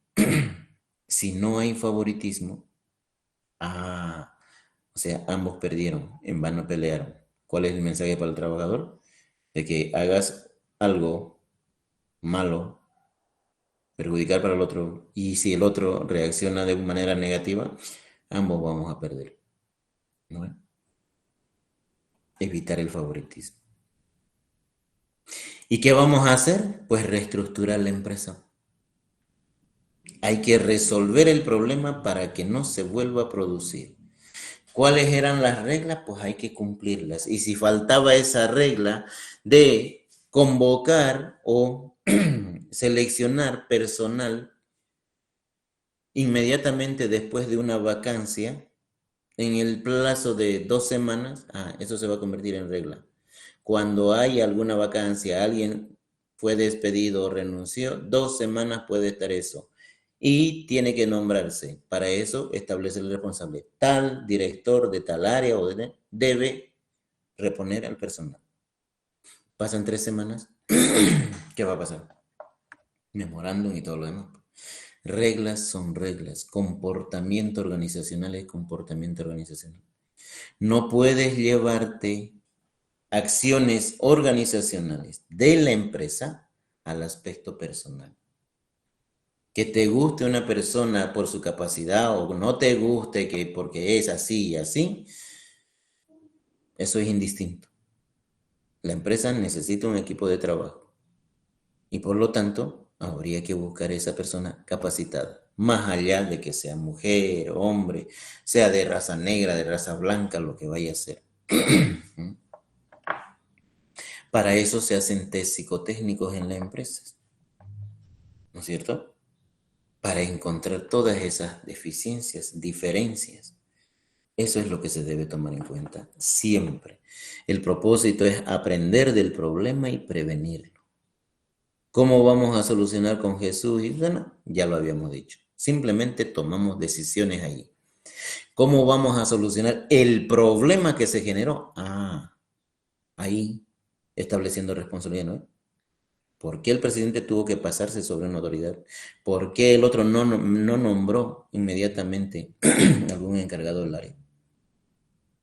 [SPEAKER 1] Si no hay favoritismo, o sea, ambos perdieron, en vano pelearon. ¿Cuál es el mensaje para el trabajador? De que hagas algo malo, perjudicar para el otro, y si el otro reacciona de manera negativa, ambos vamos a perder, ¿no? Evitar el favoritismo. ¿Y qué vamos a hacer? Pues reestructurar la empresa. Hay que resolver el problema para que no se vuelva a producir. ¿Cuáles eran las reglas? Pues hay que cumplirlas. Y si faltaba esa regla de convocar o seleccionar personal inmediatamente después de una vacancia, en el plazo de 2 semanas, eso se va a convertir en regla. Cuando hay alguna vacancia, alguien fue despedido o renunció, 2 semanas puede estar eso. Y tiene que nombrarse. Para eso establece el responsable. Tal director de tal área debe reponer al personal. Pasan 3 semanas. ¿Qué va a pasar? Memorándum y todo lo demás. Reglas son reglas. Comportamiento organizacional es comportamiento organizacional. No puedes llevarte acciones organizacionales de la empresa al aspecto personal. Que te guste una persona por su capacidad o no te guste porque es así y así, eso es indistinto. La empresa necesita un equipo de trabajo y por lo tanto habría que buscar esa persona capacitada, más allá de que sea mujer, hombre, sea de raza negra, de raza blanca, lo que vaya a ser. Para eso se hacen test psicotécnicos en las empresas, ¿no es cierto? Para encontrar todas esas deficiencias, diferencias. Eso es lo que se debe tomar en cuenta siempre. El propósito es aprender del problema y prevenirlo. ¿Cómo vamos a solucionar con Jesús? Y bueno, ya lo habíamos dicho. Simplemente tomamos decisiones allí. ¿Cómo vamos a solucionar el problema que se generó? Ahí estableciendo responsabilidad, ¿no? ¿Por qué el presidente tuvo que pasarse sobre una autoridad? ¿Por qué el otro no nombró inmediatamente algún encargado del área?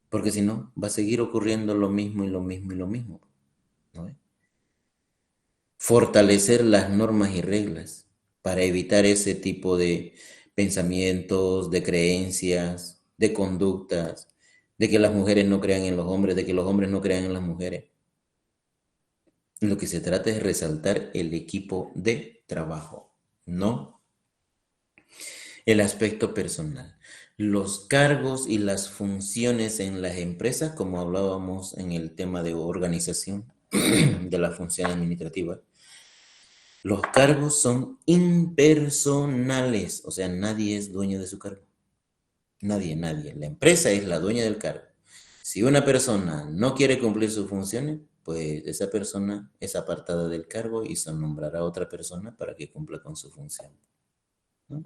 [SPEAKER 1] Porque si no, va a seguir ocurriendo lo mismo y lo mismo y lo mismo, ¿no? Fortalecer las normas y reglas para evitar ese tipo de pensamientos, de creencias, de conductas, de que las mujeres no crean en los hombres, de que los hombres no crean en las mujeres. Lo que se trata es resaltar el equipo de trabajo, no el aspecto personal. Los cargos y las funciones en las empresas, como hablábamos en el tema de organización de la función administrativa, los cargos son impersonales, o sea, nadie es dueño de su cargo. Nadie. La empresa es la dueña del cargo. Si una persona no quiere cumplir sus funciones, pues esa persona es apartada del cargo y se nombrará a otra persona para que cumpla con su función, ¿no?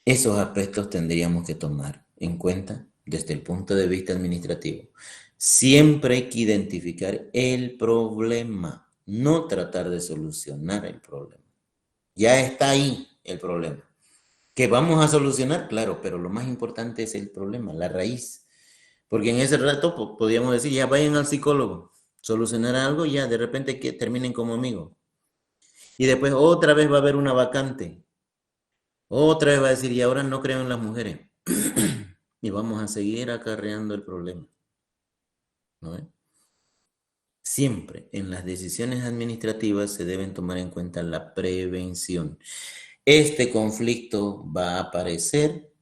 [SPEAKER 1] Esos aspectos tendríamos que tomar en cuenta desde el punto de vista administrativo. Siempre hay que identificar el problema, no tratar de solucionar el problema. Ya está ahí el problema. ¿Que vamos a solucionar? Claro, pero lo más importante es el problema, la raíz. Porque en ese rato podríamos decir, ya vayan al psicólogo, solucionar algo, ya de repente que terminen como amigos. Y después otra vez va a haber una vacante. Otra vez va a decir, y ahora no creo en las mujeres. Y vamos a seguir acarreando el problema, ¿no? Siempre en las decisiones administrativas se deben tomar en cuenta la prevención. Este conflicto va a aparecer,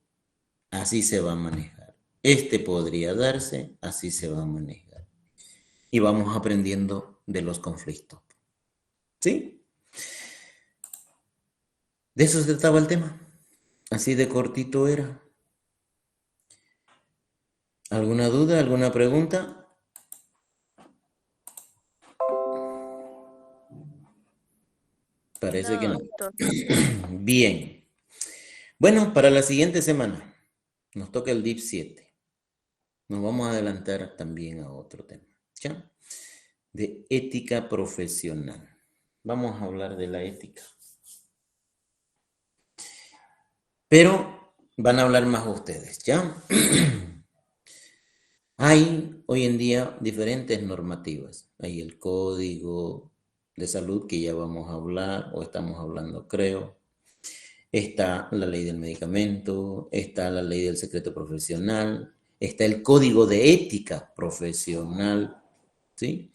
[SPEAKER 1] así se va a manejar. Este podría darse, así se va a manejar. Y vamos aprendiendo de los conflictos. ¿Sí? De eso se trataba el tema. Así de cortito era. ¿Alguna duda? ¿Alguna pregunta? Parece que no. Bien. Bueno, para la siguiente semana nos toca el DIP 7. Nos vamos a adelantar también a otro tema, ¿ya? De ética profesional. Vamos a hablar de la ética. Pero van a hablar más ustedes, ¿ya? Hay hoy en día diferentes normativas. Hay el Código de Salud que ya vamos a hablar, o estamos hablando, creo. Está la ley del medicamento, está la ley del secreto profesional, está el Código de Ética Profesional, ¿sí?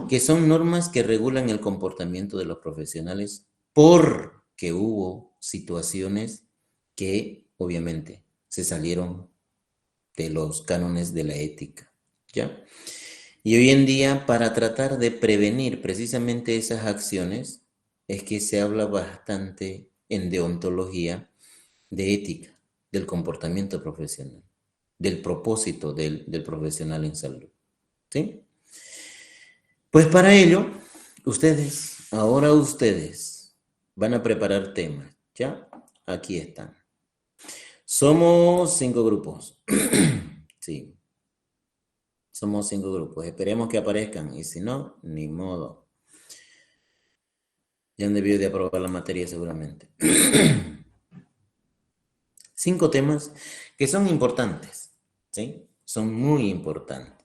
[SPEAKER 1] Que son normas que regulan el comportamiento de los profesionales porque hubo situaciones que obviamente se salieron de los cánones de la ética, ¿ya? Y hoy en día, para tratar de prevenir precisamente esas acciones, es que se habla bastante en deontología de ética, del comportamiento profesional, del propósito del profesional en salud, ¿sí? Pues para ello, ahora ustedes van a preparar temas, ¿ya? Aquí están. Somos 5 grupos. Sí. Somos 5 grupos. Esperemos que aparezcan. Y si no, ni modo. Ya han debido de aprobar la materia seguramente. 5 temas que son importantes. ¿Sí? Son muy importantes.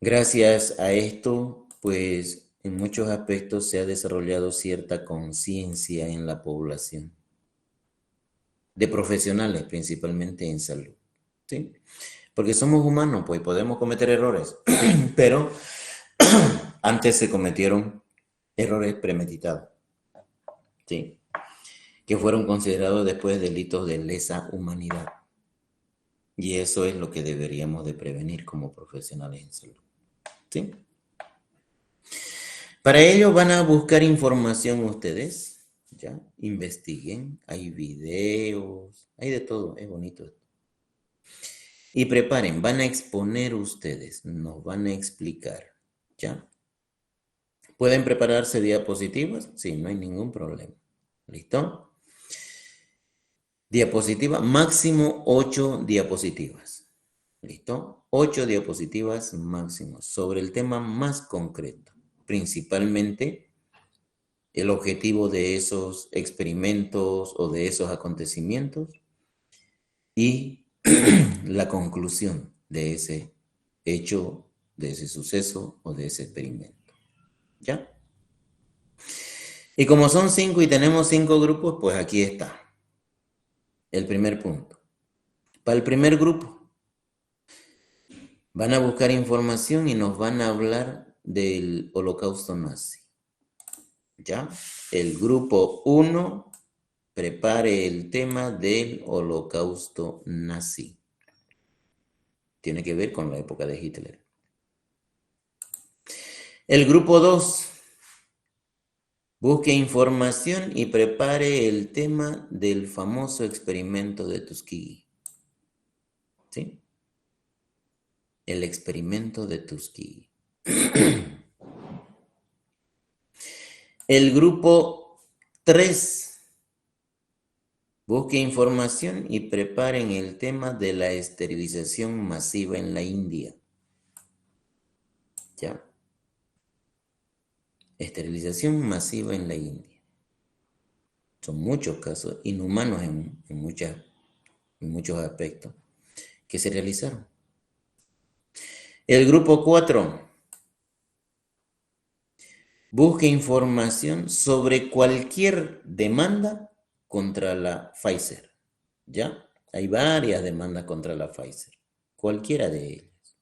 [SPEAKER 1] Gracias a esto, pues, en muchos aspectos se ha desarrollado cierta conciencia en la población. De profesionales, principalmente en salud. ¿Sí? Porque somos humanos, pues podemos cometer errores, pero antes se cometieron errores premeditados, ¿sí? Que fueron considerados después delitos de lesa humanidad. Y eso es lo que deberíamos de prevenir como profesionales en salud, ¿sí? Para ello van a buscar información ustedes, ¿ya? Investiguen, hay videos, hay de todo, es bonito esto. Y preparen, van a exponer ustedes, nos van a explicar, ¿ya? ¿Pueden prepararse diapositivas? Sí, no hay ningún problema. ¿Listo? Diapositiva, máximo 8 diapositivas. ¿Listo? 8 diapositivas máximo sobre el tema más concreto, principalmente el objetivo de esos experimentos o de esos acontecimientos y la conclusión de ese hecho, de ese suceso o de ese experimento. ¿Ya? Y como son 5 y tenemos 5 grupos, pues aquí está el primer punto. Para el primer grupo van a buscar información y nos van a hablar del Holocausto nazi. ¿Ya? El grupo 1 prepare el tema del Holocausto nazi. Tiene que ver con la época de Hitler. El grupo 2 busque información y prepare el tema del famoso experimento de Tuskegee. ¿Sí? El experimento de Tuskegee. El grupo 3 busque información y preparen el tema de la esterilización masiva en la India. ¿Ya? Esterilización masiva en la India. Son muchos casos inhumanos en muchos aspectos que se realizaron. El grupo 4 busque información sobre cualquier demanda contra la Pfizer. ¿Ya? Hay varias demandas contra la Pfizer. Cualquiera de ellas.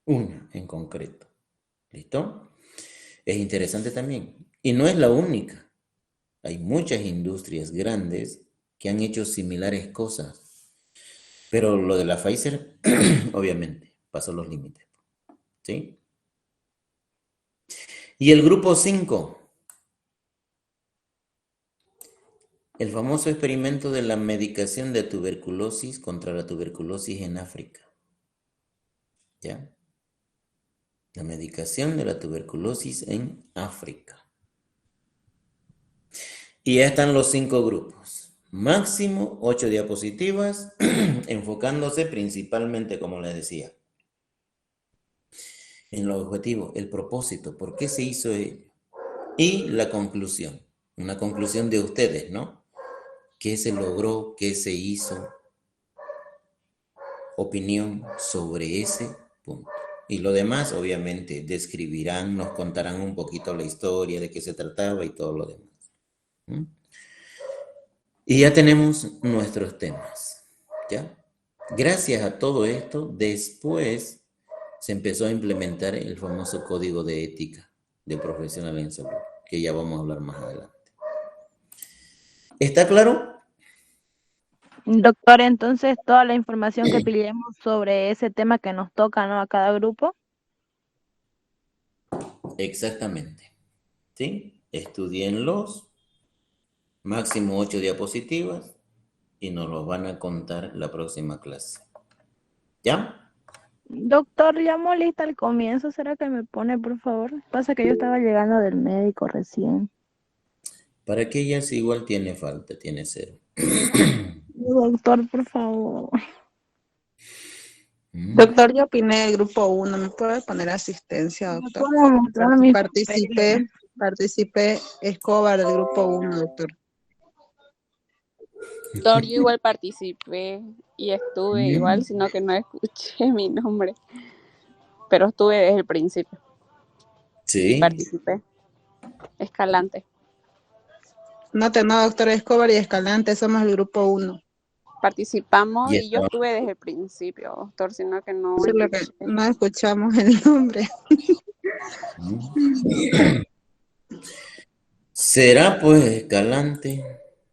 [SPEAKER 1] Una en concreto. ¿Listo? Es interesante también. Y no es la única. Hay muchas industrias grandes que han hecho similares cosas. Pero lo de la Pfizer, obviamente, pasó los límites. ¿Sí? Y el grupo 5. El famoso experimento de la medicación de tuberculosis contra la tuberculosis en África. ¿Ya? La medicación de la tuberculosis en África. Y ya están los 5 grupos. Máximo 8 diapositivas, enfocándose principalmente, como les decía, en los objetivos, el propósito, por qué se hizo ello. Y la conclusión, una conclusión de ustedes, ¿no? qué se logró, qué se hizo, opinión sobre ese punto. Y lo demás, obviamente, describirán, nos contarán un poquito la historia, de qué se trataba y todo lo demás. ¿Mm? Y ya tenemos nuestros temas, ¿ya? Gracias a todo esto, después se empezó a implementar el famoso código de ética de profesional en salud, que ya vamos a hablar más adelante. ¿Está claro?
[SPEAKER 11] Doctor, entonces toda la información que pillemos sobre ese tema que nos toca, ¿no? A cada grupo.
[SPEAKER 1] Exactamente. ¿Sí? Estudienlos, máximo 8 diapositivas, y nos los van a contar la próxima clase. ¿Ya?
[SPEAKER 11] Doctor, llamó lista al comienzo, ¿será que me pone, por favor? Pasa que yo estaba llegando del médico recién.
[SPEAKER 1] Para que ella sí igual tiene falta, tiene 0.
[SPEAKER 11] Doctor, por favor.
[SPEAKER 9] Doctor, yo opiné del grupo 1. ¿Me puede poner asistencia,
[SPEAKER 11] ¿Me
[SPEAKER 9] doctor?
[SPEAKER 11] puedo mostrar mis
[SPEAKER 9] Participé Escobar del grupo 1, doctor.
[SPEAKER 12] Doctor, yo igual participé y estuve igual, sino que no escuché mi nombre, pero estuve desde el principio.
[SPEAKER 1] Sí.
[SPEAKER 12] Y participé. Escalante.
[SPEAKER 9] No, doctor Escobar y Escalante, somos el grupo 1.
[SPEAKER 12] Participamos
[SPEAKER 1] Y
[SPEAKER 12] y yo
[SPEAKER 1] estaba-
[SPEAKER 12] estuve desde el principio, doctor, sino que no
[SPEAKER 9] Solo que
[SPEAKER 12] escuché.
[SPEAKER 9] no escuchamos el nombre.
[SPEAKER 1] ¿Será pues Escalante?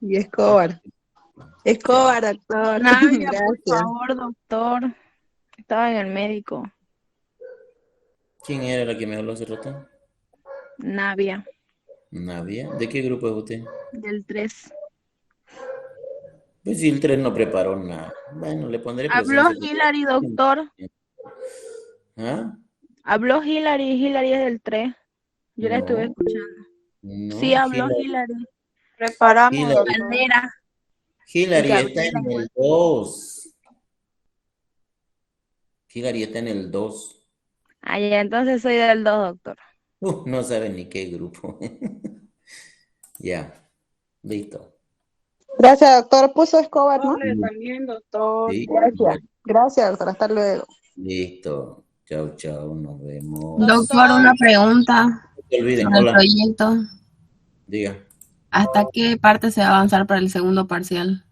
[SPEAKER 9] Y Escobar. Escobar, doctor.
[SPEAKER 11] Navia, por
[SPEAKER 9] Gracias.
[SPEAKER 11] favor, doctor. Estaba en el médico.
[SPEAKER 1] ¿Quién era la que me habló hace rato?
[SPEAKER 11] Navia,
[SPEAKER 1] Navia. ¿De qué grupo es usted?
[SPEAKER 11] del 3.
[SPEAKER 1] Pues si el 3 no preparó nada. Bueno, le pondré
[SPEAKER 11] Habló
[SPEAKER 1] presencia.
[SPEAKER 11] Hilary, doctor.
[SPEAKER 1] ¿Ah?
[SPEAKER 11] Habló Hilary es del 3. Yo la estuve
[SPEAKER 1] No,
[SPEAKER 11] escuchando.
[SPEAKER 1] no.
[SPEAKER 11] Sí, habló Hilary.
[SPEAKER 6] Preparamos,
[SPEAKER 1] Hilary,
[SPEAKER 6] doctor.
[SPEAKER 11] Caldera.
[SPEAKER 1] Hilary
[SPEAKER 11] Y
[SPEAKER 1] está en
[SPEAKER 11] Gabriela.
[SPEAKER 1] el 2. Hilary está en el 2.
[SPEAKER 11] Ah, ya, entonces soy del 2, doctor.
[SPEAKER 1] No sabe ni qué grupo. Ya, listo.
[SPEAKER 9] Gracias, doctor. Puso Escobar, ¿no?
[SPEAKER 6] También, doctor.
[SPEAKER 1] Sí,
[SPEAKER 9] Gracias, doctor. Hasta luego.
[SPEAKER 1] listo. Chao, chao. Nos vemos.
[SPEAKER 2] Doctor, una pregunta
[SPEAKER 1] No se olviden.
[SPEAKER 2] sobre el
[SPEAKER 1] Hola.
[SPEAKER 2] proyecto.
[SPEAKER 1] Diga.
[SPEAKER 2] ¿Hasta qué parte se va a avanzar para el segundo parcial?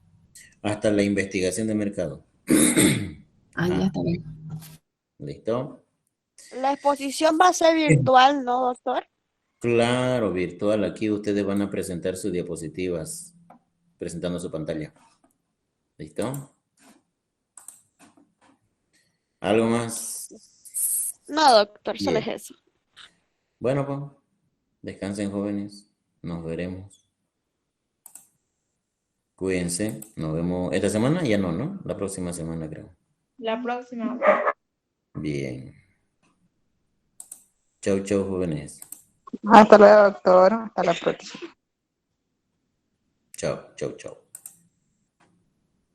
[SPEAKER 1] Hasta la investigación de mercado.
[SPEAKER 2] Ah, ya está bien.
[SPEAKER 1] ¿Listo?
[SPEAKER 3] La exposición va a ser virtual, ¿no, doctor?
[SPEAKER 1] Claro, virtual. Aquí ustedes van a presentar sus diapositivas, presentando su pantalla. ¿Listo? ¿Algo más?
[SPEAKER 3] No, doctor, solo
[SPEAKER 1] Bien.
[SPEAKER 3] es eso.
[SPEAKER 1] Bueno, pues, descansen, jóvenes. Nos veremos. Cuídense. Nos vemos esta semana. Ya no, ¿no? La próxima semana, creo.
[SPEAKER 4] La próxima.
[SPEAKER 1] Bien. Chau, chau, jóvenes.
[SPEAKER 9] Hasta luego, doctor. Hasta la próxima.
[SPEAKER 1] Chau, chau, chau.